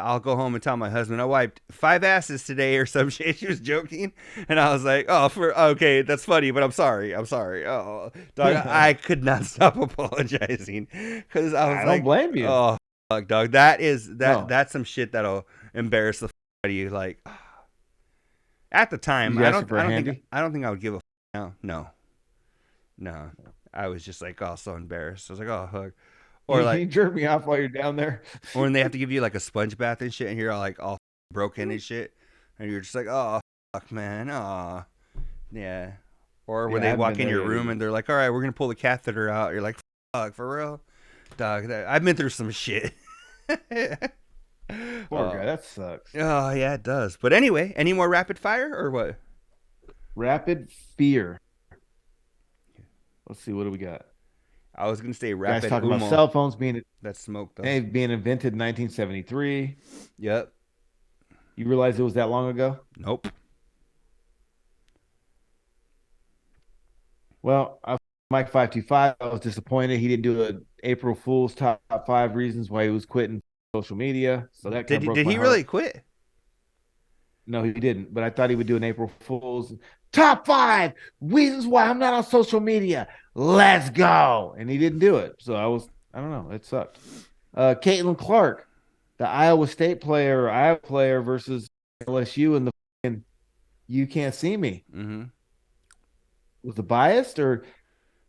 I'll go home and tell my husband I wiped 5 asses today or some shit. She was joking. And I was like, okay, that's funny, but I'm sorry. Oh, dog, I could not stop apologizing because I don't blame you. Oh, fuck, dog, that's some shit that'll embarrass the fuck out of you. Like, at the time, I don't think I would give a fuck now. No. I was just like, oh, so embarrassed. I was like, oh, hug. Or you like, jerk me off while you're down there. Or when they have to give you like a sponge bath and shit, and you're all broken and shit, and you're just like, oh fuck, man, oh yeah. Or when they walk in your room and they're like, all right, we're gonna pull the catheter out. You're like, fuck, for real, dog. I've been through some shit. Poor guy, that sucks. Oh yeah, it does. But anyway, any more rapid fire or what? Rapid fear. Let's see, what do we got? I was gonna say rapid. Guys talking about cell phones being smoke though. Being invented in 1973. Yep. You realize it was that long ago? Nope. Well, Mike 525. I was disappointed he didn't do an April Fool's top 5 reasons why he was quitting social media. So that did he really quit? No, he didn't. But I thought he would do an April Fool's top 5 reasons why I'm not on social media. Let's go. And he didn't do it. So I don't know. It sucked. Caitlin Clark, the Iowa State player versus LSU in the You Can't See Me. Mm-hmm. Was it biased, or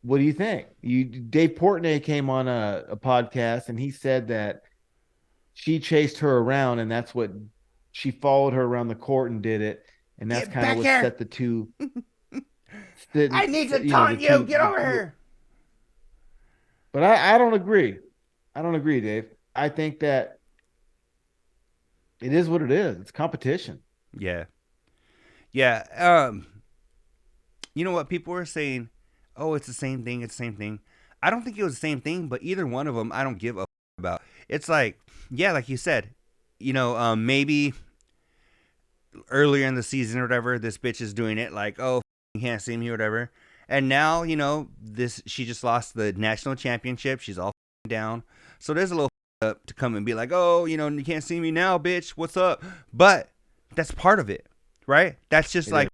what do you think? Dave Portnoy came on a podcast and he said that she chased her around, and that's what she followed her around the court and did it. And that's kind of what set the two. I need to taunt you. Get over here. But I don't agree. I don't agree, Dave. I think that It is what it is. It's competition. Yeah. You know what? People were saying, oh, it's the same thing. It's the same thing. I don't think it was the same thing, but either one of them, I don't give a about. It's like, yeah, like you said, maybe earlier in the season or whatever, this bitch is doing it like, oh, you can't see me or whatever. And now, she just lost the national championship. She's all down. So there's a little up to come and be like, oh, you can't see me now, bitch. What's up? But that's part of it, right? That's just like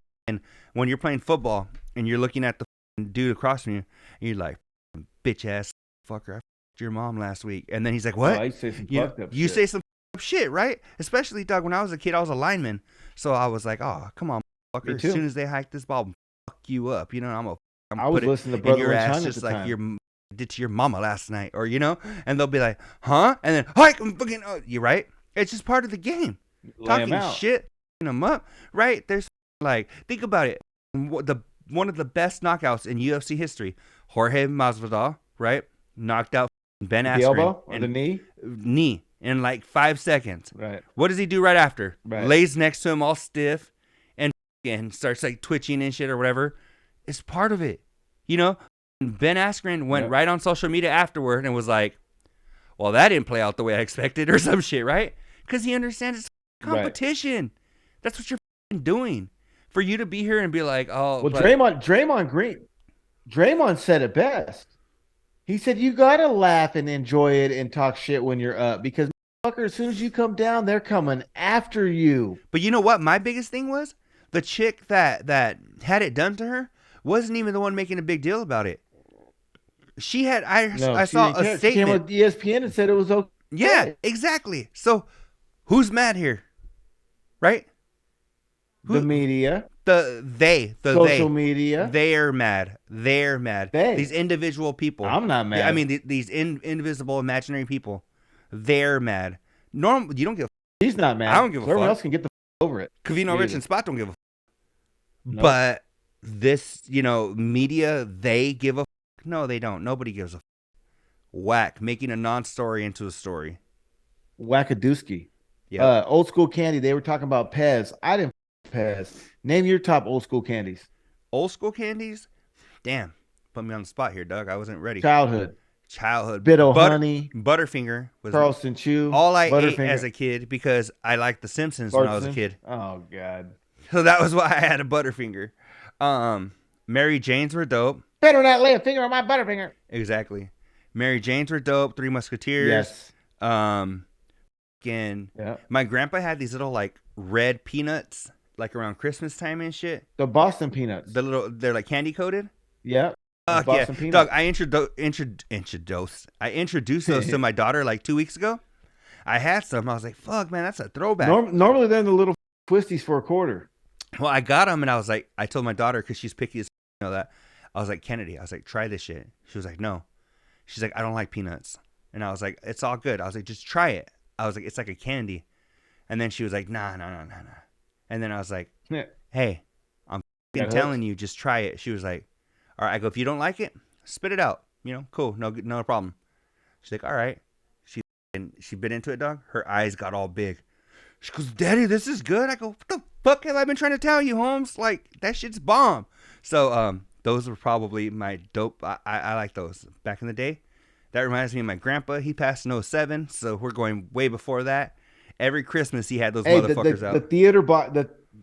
when you're playing football and you're looking at the dude across from you and you're like, bitch ass fucker, I f***ed your mom last week. And then he's like, what? Oh, I say some you say some shit, right? Especially, dog, when I was a kid, I was a lineman. So I was like, oh, come on, fucker. As soon as they hike this ball, fuck you up. I was listening to Brother your ass just like you did to your mama last night. Or, and they'll be like, huh? And then, hike them fucking, you right? It's just part of the game. Talking shit, them up, right? There's like, think about it. One of the best knockouts in UFC history, Jorge Masvidal, right? Knocked out Ben Askren. The elbow or the knee? Knee in like 5 seconds. Right. What does he do right after? Right. Lays next to him all stiff and starts like twitching and shit or whatever. It's part of it. Ben Askren went right on social media afterward and was like, well, that didn't play out the way I expected or some shit, right? Because he understands it's competition. Right. That's what you're doing. For you to be here and be like, oh. Well, Draymond said it best. He said, you got to laugh and enjoy it and talk shit when you're up because, motherfucker, as soon as you come down, they're coming after you. But you know what? My biggest thing was the chick that had it done to her wasn't even the one making a big deal about it. She had, I saw a statement. She came with ESPN and said it was okay. Yeah, exactly. So who's mad here? Right? The media. Social media. They're mad. These individual people. I'm not mad. I mean, these invisible imaginary people. They're mad. You don't give a He's not mad. I don't give a fuck. Everyone else can get the over it. Covino, Rich, and Spot don't give a fuck. Nope. But this, media, they give a fuck. No, they don't. Nobody gives a fuck. Whack. Making a non-story into a story. Wackadooski. Yeah. Old school candy. They were talking about Pez. I didn't Pez. Name your top old school candies. Old school candies? Damn. Put me on the spot here, Doug. I wasn't ready. Childhood. Bit of honey. Butterfinger was Charleston Chew. All I ate as a kid because I liked The Simpsons when I was a kid. Oh, God. So that was why I had a Butterfinger. Mary Janes were dope. Better not lay a finger on my Butterfinger. Exactly. Mary Janes were dope. Three Musketeers. Yes. My grandpa had these little like red peanuts like around Christmas time and shit. The Boston peanuts. They're like candy coated. Yeah. Boston peanuts. Doug, I introduced those to my daughter like 2 weeks ago. I had some. I was like, fuck, man, that's a throwback. Normally they're in the little twisties for a quarter. Well, I got them and I was like, I told my daughter because she's picky as that. I was like, Kennedy, I was like, try this shit. She was like, no. She's like, I don't like peanuts. And I was like, it's all good. I was like, just try it. I was like, it's like a candy. And then she was like, nah. And then I was like, hey, I'm telling you, just try it. She was like, all right. I go, if you don't like it, spit it out. Cool. No problem. She's like, all right. She bit into it, dog. Her eyes got all big. She goes, Daddy, this is good. I go, what the fuck have I been trying to tell you, Holmes? Like, that shit's bomb. So, those were probably my dope. I like those back in the day. That reminds me of my grandpa. He passed in 07, so we're going way before that. Every Christmas, he had those motherfuckers out. The theater box,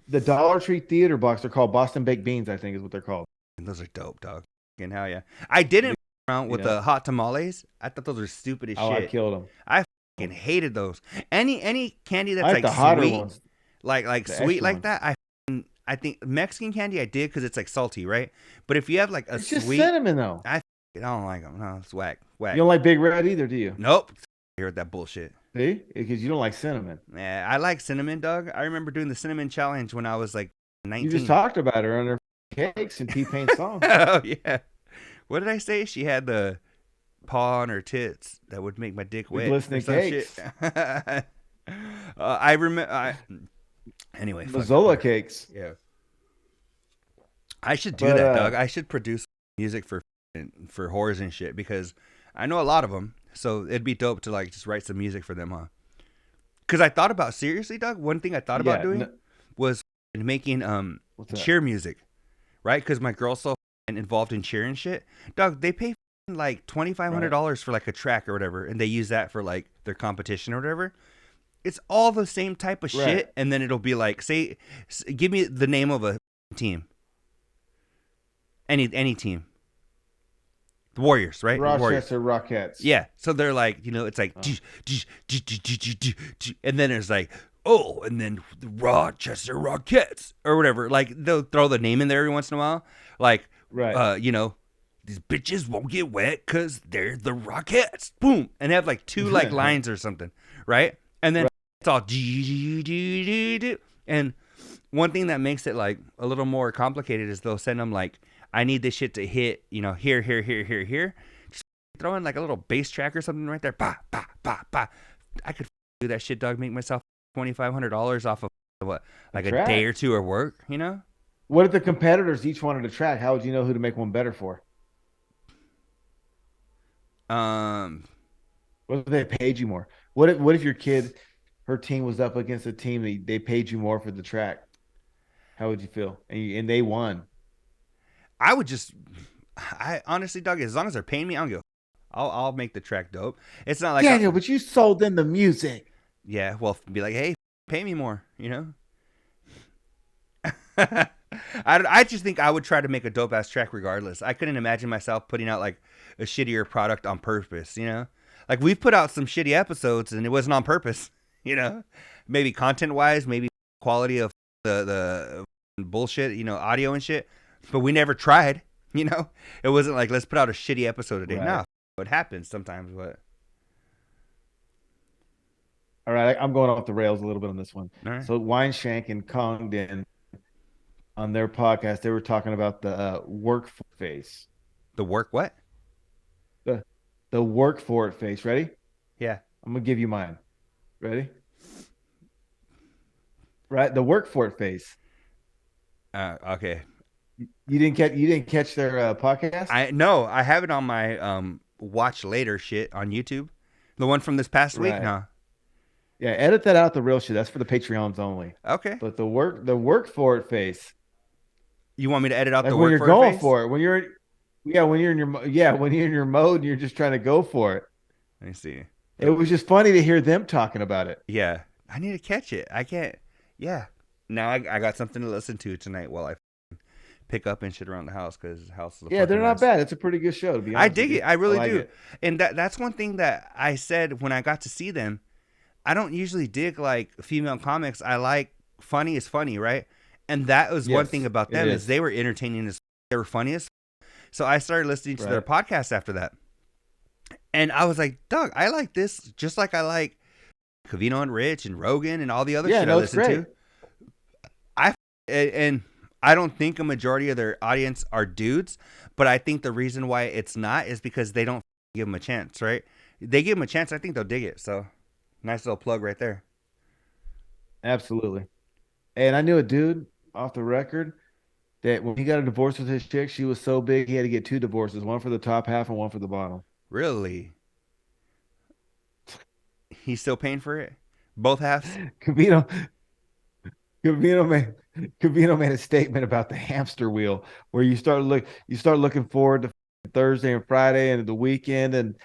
the Dollar Tree theater box, they're called Boston Baked Beans, I think is what they're called. And those are dope, dog. And hell yeah. I didn't around with the hot tamales. I thought those were stupid as shit. I killed them. I fucking hated those. Any candy that's like the hotter sweet, ones. like sweet like that. I think Mexican candy I did because it's like salty, right? But if you have like it's sweet, just cinnamon though. I don't like them. No, it's whack. You don't like Big Red either, do you? Nope. I heard that bullshit. See, because you don't like cinnamon. Yeah, I like cinnamon, dog. I remember doing the cinnamon challenge when I was like 19. You just talked about her on her cakes and T-Pain songs. Oh yeah. What did I say? She had the paw on her tits that would make my dick wet. Glistening cakes. Shit. I remember. Anyway, Mazola cakes. Yeah. I should do that, Doug. I should produce music for whores and shit because I know a lot of them. So it'd be dope to like just write some music for them, huh? Because I thought about, seriously, Doug, one thing I thought about doing was making cheer music, right? Because my girl's so involved in cheer and shit. Doug, they pay like $2,500 for like a track or whatever, and they use that for like their competition or whatever. It's all the same type of shit, and then it'll be like, say, give me the name of a team. Any team. The Warriors, right? Rochester Rockettes. Yeah. So they're like, it's like, and then there's like, oh, and then the Rochester Rockettes or whatever. Like they'll throw the name in there every once in a while. Like, these bitches won't get wet because they're the Rockettes. Boom. And they have like two like lines or something, right? And then it's all and one thing that makes it like a little more complicated is they'll send them like, I need this shit to hit, here. Just throw in like a little bass track or something right there. Bah, bah, bah, bah. I could do that shit, dog. Make myself $2,500 off of what, like a day or two of work, What if the competitors each wanted a track? How would you know who to make one better for? What if they paid you more? What if your kid, her team was up against a team, they paid you more for the track? How would you feel? And they won. I honestly, Doug, as long as they're paying me, I don't give. I'll make the track dope. It's not like Daniel, but you sold them the music. Yeah, well, be like, hey, pay me more, I just think I would try to make a dope ass track regardless. I couldn't imagine myself putting out like a shittier product on purpose, Like we've put out some shitty episodes and it wasn't on purpose, Maybe content wise, maybe quality of the bullshit, audio and shit. But we never tried, It wasn't like, let's put out a shitty episode today. No, it happens sometimes, but. All right, I'm going off the rails a little bit on this one. All right. So Wineshank and Congdon, on their podcast, they were talking about the work face. The work what? The work for it face. Ready? Yeah. I'm going to give you mine. Ready? Right? The work for it face. Okay. You didn't catch their podcast? I have it on my watch later shit on YouTube. The one from this past week, no. Yeah, edit that out, the real shit. That's for the Patreons only. Okay. But the work for it face. You want me to edit out like the when work you're for going it face? for it. When you're in your mode and you're just trying to go for it. Let me see. It was just funny to hear them talking about it. Yeah. I need to catch it. I can't. Yeah. Now I got something to listen to tonight while I pick up and shit around the house because the house is they're not bad. It's a pretty good show, to be honest. I dig it. I really do. It. And that's one thing that I said when I got to see them. I don't usually dig like female comics. I like funny is funny, right? And that was one thing about them is they were entertaining as they were funny as. So I started listening to their podcast after that. And I was like, Doug, I like this just like I like Covino and Rich and Rogan and all the other shit I listen to. And I don't think a majority of their audience are dudes, but I think the reason why it's not is because they don't give them a chance, right? They give them a chance, I think they'll dig it. So nice little plug right there. Absolutely. And I knew a dude off the record that when he got a divorce with his chick, she was so big he had to get 2 divorces, one for the top half and one for the bottom. Really? He's still paying for it? Both halves? Covino made a statement about the hamster wheel where you start looking forward to Thursday and Friday and the weekend, and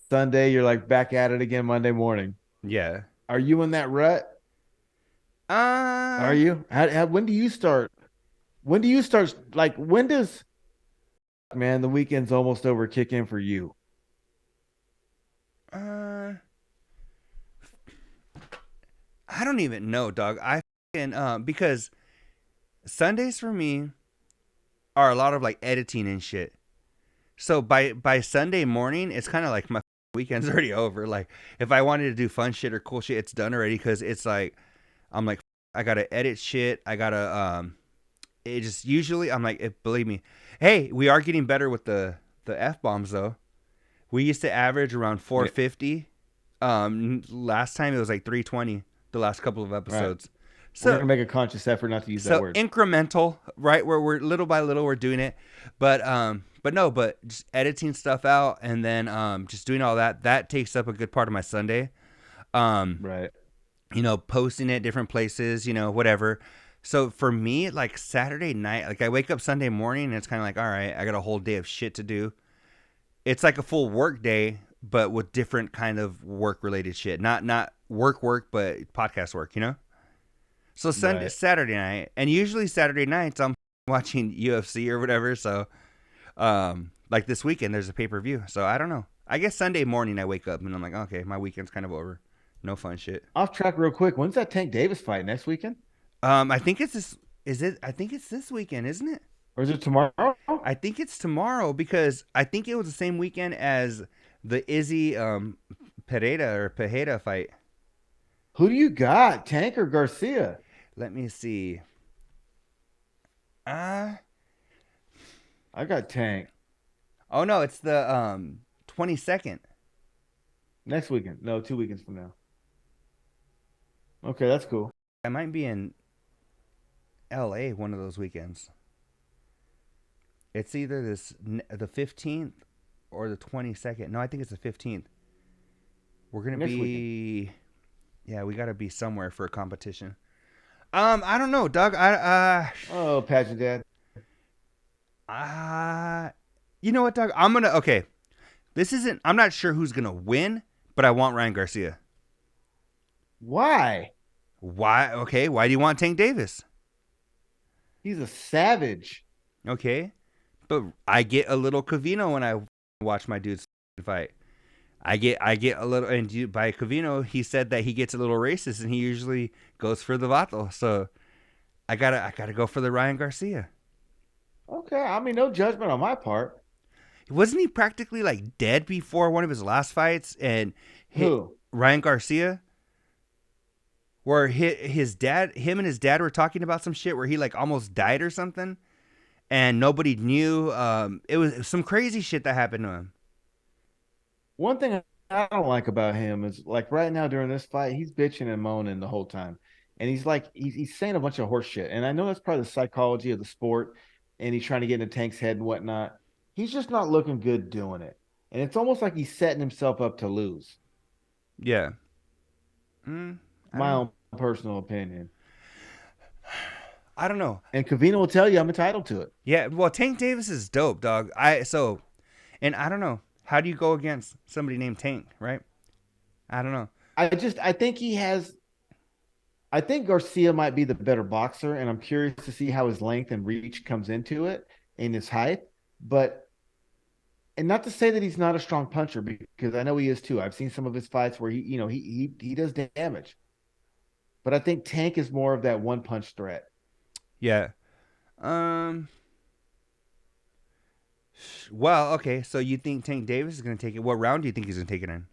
Sunday you're like back at it again Monday morning. Yeah. Are you in that rut? Are you? When do you start? When do you start? Like, when does, man, the weekend's almost over kick in for you? I don't even know, dog. Because Sundays for me are a lot of like editing and shit. So by Sunday morning, it's kind of like my weekend's already over. Like if I wanted to do fun shit or cool shit, it's done already. Cause it's like, I'm like, I gotta edit shit. I gotta, it just usually I'm like, believe me, hey, we are getting better with the F-bombs though. We used to average around 450. Last time it was like 320 the last couple of episodes. Right. So we're gonna make a conscious effort not to use that word. Incremental, right? Where we're little by little we're doing it. But just editing stuff out and then just doing all that takes up a good part of my Sunday. Right. posting it different places, whatever. So for me, like Saturday night, like I wake up Sunday morning and it's kind of like, all right, I got a whole day of shit to do. It's like a full work day, but with different kind of work related shit. Not work, but podcast work, So Saturday night, and usually Saturday nights I'm watching UFC or whatever. So, like this weekend, there's a pay-per-view. So I don't know. I guess Sunday morning I wake up and I'm like, okay, my weekend's kind of over. No fun shit. Off track real quick. When's that Tank Davis fight? Next weekend? I think it's this. Is it? I think it's this weekend, isn't it? Or is it tomorrow? I think it's tomorrow because I think it was the same weekend as the Izzy Pereira fight. Who do you got, Tank or Garcia? Let me see. I got Tank. Oh no, it's the 22nd. Next weekend. No, 2 weekends from now. Okay, that's cool. I might be in LA one of those weekends. It's either the 15th or the 22nd. No, I think it's the 15th. We're going to be weekend. Yeah, we got to be somewhere for a competition. I don't know, Doug. Oh, pageant dad. You know what, Doug? Okay. I'm not sure who's going to win, but I want Ryan Garcia. Why? Why? Okay, why do you want Tank Davis? He's a savage. Okay, but I get a little Covino when I watch my dudes fight. I get a little, and by Covino, he said that he gets a little racist, and he usually goes for the vato. So I gotta go for the Ryan Garcia. Okay, I mean, no judgment on my part. Wasn't he practically like dead before one of his last fights? And who? Ryan Garcia. Where him and his dad were talking about some shit where he like almost died or something, and nobody knew. It was some crazy shit that happened to him. One thing I don't like about him is like right now during this fight, he's bitching and moaning the whole time, and he's like he's saying a bunch of horse shit. And I know that's probably the psychology of the sport, and he's trying to get into Tank's head and whatnot. He's just not looking good doing it, and it's almost like he's setting himself up to lose. Yeah. My own personal opinion. I don't know. And Covino will tell you I'm entitled to it. Yeah, well, Tank Davis is dope, dog. And I don't know. How do you go against somebody named Tank, right? I don't know. I think Garcia might be the better boxer, and I'm curious to see how his length and reach comes into it and his height. And not to say that he's not a strong puncher, because I know he is too. I've seen some of his fights where he does damage. But I think Tank is more of that one punch threat. Yeah. Well, okay. So you think Tank Davis is going to take it? What round do you think he's going to take it in?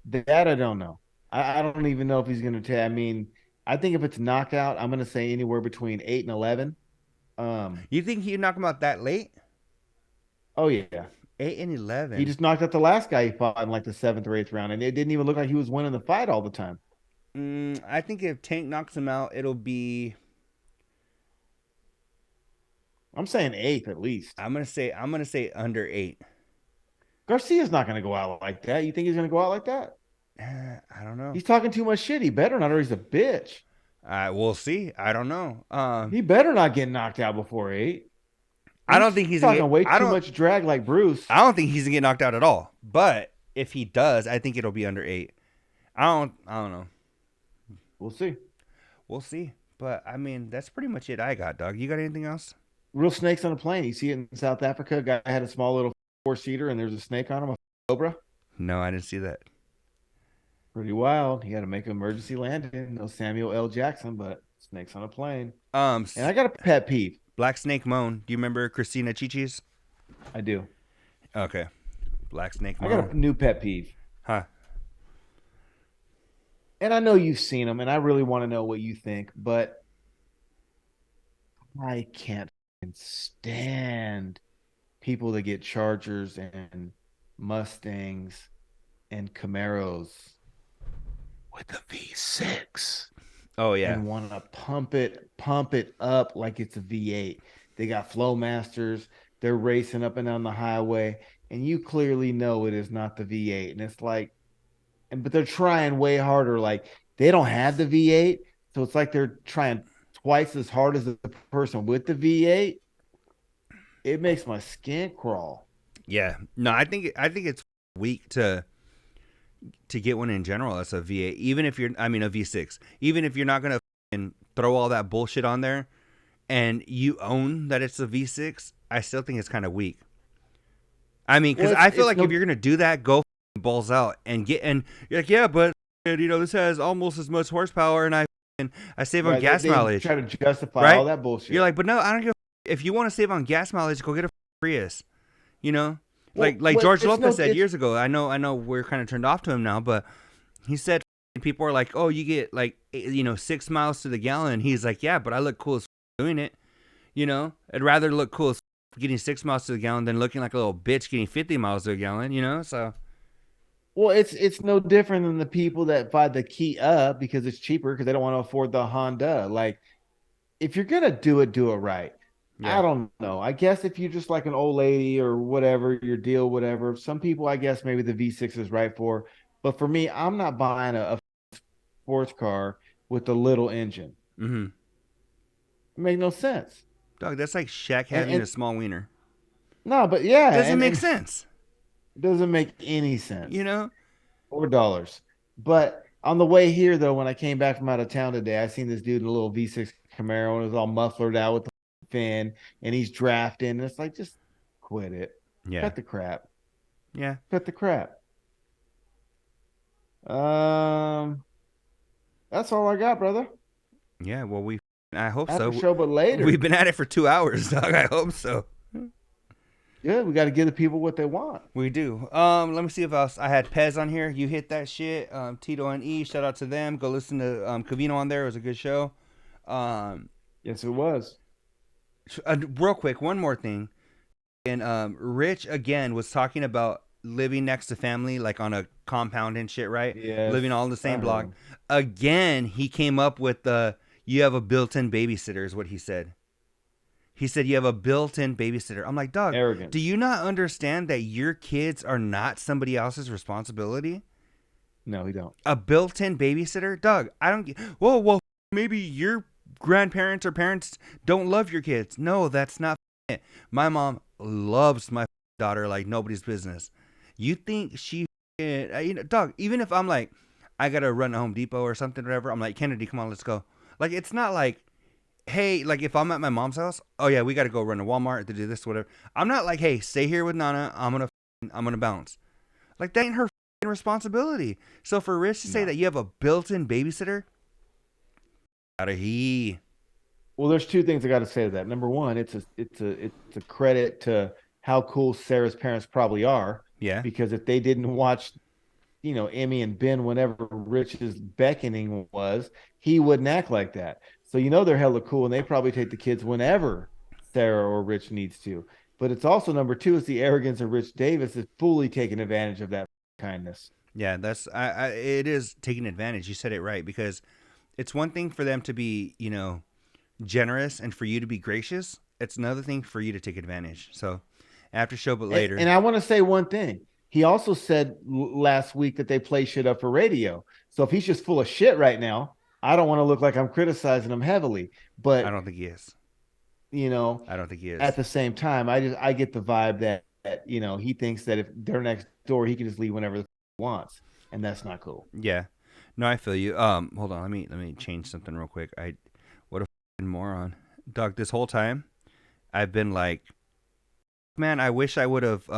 That I don't know. I don't even know if he's going to take. I mean, I think if it's knockout, I'm going to say anywhere between 8 and 11. You think he'd knock him out that late? Oh yeah, 8 and 11. He just knocked out the last guy he fought in like the 7th or 8th round, and it didn't even look like he was winning the fight all the time. I think if Tank knocks him out, it'll be. I'm saying 8th at least. I'm gonna say under 8. Garcia's not gonna go out like that. You think he's gonna go out like that? I don't know. He's talking too much shit. He better not, or he's a bitch. We'll see. I don't know. He better not get knocked out before 8. I don't think he's talking way too much drag like Bruce. I don't think he's gonna get knocked out at all. But if he does, I think it'll be under 8. I don't know. We'll see. We'll see. But I mean, that's pretty much it I got, dog. You got anything else? Real snakes on a plane. You see it in South Africa. Guy had a small little 4-seater and there's a snake on him, a cobra. No, I didn't see that. Pretty wild. He had to make an emergency landing. No Samuel L. Jackson, but snakes on a plane. And I got a pet peeve. Black Snake Moan. Do you remember Christina Chichis? I do. Okay. Black Snake Moan. I got a new pet peeve. Huh. And I know you've seen them, and I really want to know what you think, but I can't stand people that get Chargers and Mustangs and Camaros with the V6. Oh yeah. And want to pump it up like it's a V8. They got Flowmasters. They're racing up and down the highway, and you clearly know it is not the V8. And it's like, but they're trying way harder. Like They don't have the V8, so it's like they're trying twice as hard as the person with the V8. It makes my skin crawl. Yeah. No, I think it's weak to get one in general as a V8, even if you're, I mean, a V6, even if you're not going to throw all that bullshit on there and you own that it's a V6, I still think it's kind of weak. I mean, because I feel like if you're going to do that, go balls out and you're like, yeah, but this has almost as much horsepower and I save on gas mileage. Try to justify all that bullshit. You're like, but no, I don't give if you want to save on gas mileage, go get a Prius, like George Lopez said years ago. I know we're kind of turned off to him now, but he said people are like, oh, you get 6 miles to the gallon. He's like, yeah, but I look cool as doing it. I'd rather look cool as getting 6 miles to the gallon than looking like a little bitch getting 50 miles to a gallon. So. Well, it's no different than the people that buy the Kia because it's cheaper because they don't want to afford the Honda. Like, if you're gonna do it right. Yeah. I don't know. I guess if you're just like an old lady or whatever, your deal, whatever. Some people, I guess, maybe the V6 is right for. But for me, I'm not buying a sports car with a little engine. Mm-hmm. It makes no sense. Dog, that's like Shaq having a small wiener. No, but yeah. It doesn't make sense. It doesn't make any sense. Or dollars. But on the way here, though, when I came back from out of town today, I seen this dude in a little V6 Camaro and it was all mufflered out with the fin and he's drafting. And it's like, just quit it. Yeah. Cut the crap. Yeah. Cut the crap. That's all I got, brother. Yeah, well, I hope After so. Show, but later. We've been at it for 2 hours, dog. I hope so. Yeah, we got to give the people what they want. We do. Let me see if else. I had Pez on here. You hit that shit. Tito and E, shout out to them. Go listen to Covino on there. It was a good show. Yes, it was. Real quick, one more thing. And Rich again was talking about living next to family, like on a compound and shit, right? Yeah. Living all in the same block. Again, he came up with you have a built-in babysitter, is what he said. He said, you have a built-in babysitter. I'm like, dog, arrogant. Do you not understand that your kids are not somebody else's responsibility? No, we don't. A built-in babysitter? Dog, I don't get... Well, maybe your grandparents or parents don't love your kids. No, that's not it. My mom loves my daughter like nobody's business. You think she... dog, even if I'm like, I got to run to Home Depot or something, whatever, I'm like, Kennedy, come on, let's go. Like, it's not like... Hey, like if I'm at my mom's house, oh yeah, we got to go run to Walmart to do this, whatever. I'm not like, hey, stay here with Nana. I'm gonna bounce. Like that ain't her responsibility. So for Rich to say that you have a built-in babysitter, out of he. Well, there's two things I got to say to that. Number one, it's a credit to how cool Sarah's parents probably are. Yeah. Because if they didn't watch, Emmy and Ben whenever Rich's beckoning was, he wouldn't act like that. So they're hella cool, and they probably take the kids whenever Sarah or Rich needs to. But it's also number two is the arrogance of Rich Davis is fully taking advantage of that kindness. Yeah, that's it is taking advantage. You said it right, because it's one thing for them to be generous and for you to be gracious. It's another thing for you to take advantage. So after show, but later. And I want to say one thing. He also said last week that they play shit up for radio. So if he's just full of shit right now, I don't want to look like I'm criticizing him heavily, but I don't think he is. I don't think he is. At the same time, I get the vibe that he thinks that if they're next door, he can just leave whenever he wants, and that's not cool. Yeah, no, I feel you. Hold on, let me change something real quick. What a fucking moron, dog. This whole time, I've been like, man, I wish I would have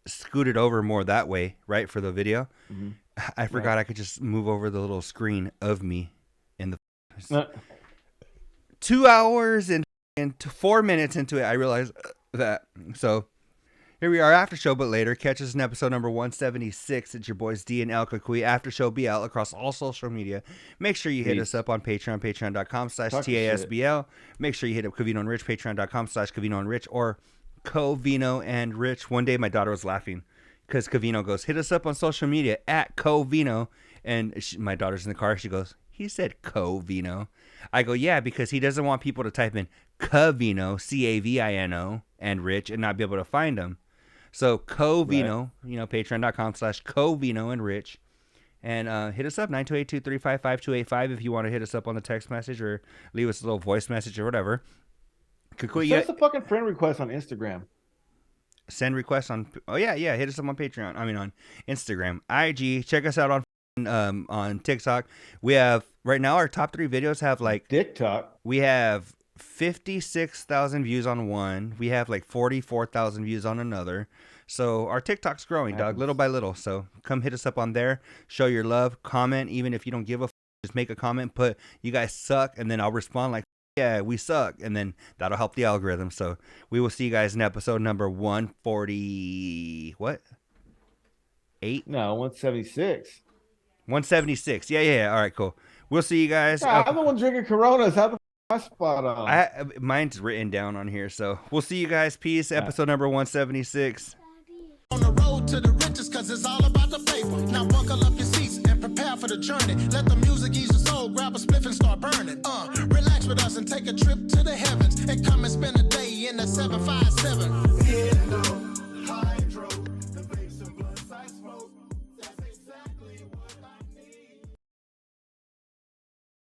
scooted over more that way, right, for the video. Mm-hmm. I forgot I could just move over the little screen of me in the 2 hours and 4 minutes into it. I realized that. So here we are after show, but later. Catch us in episode number 176. It's your boys D and El Cucuy AfterShowBL across all social media. Make sure you hit us up on Patreon, patreon.com/TASBL. Make sure you hit up Covino and Rich, patreon.com/Covino and Rich, or Covino and Rich. One day my daughter was laughing because Covino goes, hit us up on social media at Covino. And my daughter's in the car. She goes, he said Covino. I go, yeah, because he doesn't want people to type in Covino, Cavino, and Rich and not be able to find him. So Covino, patreon.com/Covino and Rich. And hit us up, 928-235-5285 if you want to hit us up on the text message or leave us a little voice message or whatever. Cucuy, Send us a fucking friend request on Instagram. Send requests on, hit us up on Patreon. On Instagram, IG. Check us out on TikTok. We have, right now, our top 3 videos have like TikTok. We have 56,000 views on one. We have like 44,000 views on another. So our TikTok's growing, dog, little by little. So come hit us up on there. Show your love. Comment, even if you don't give a just make a comment. Put, you guys suck, and then I'll respond like, yeah, we suck. And then that'll help the algorithm. So we will see you guys in episode number 140. What? 8? No, 176. 176. Yeah. All right, cool. We'll see you guys. I'm the one drinking Coronas. How the my spot on? Mine's written down on here. So we'll see you guys. Peace. Episode number 176. On the road to the riches, cause it's all about the paper. Now buckle up your seats and prepare for the journey. Let the music ease your soul, grab a spliff and start burning. Relax with us and take a trip to the heavens. And come and spend a day in the 757.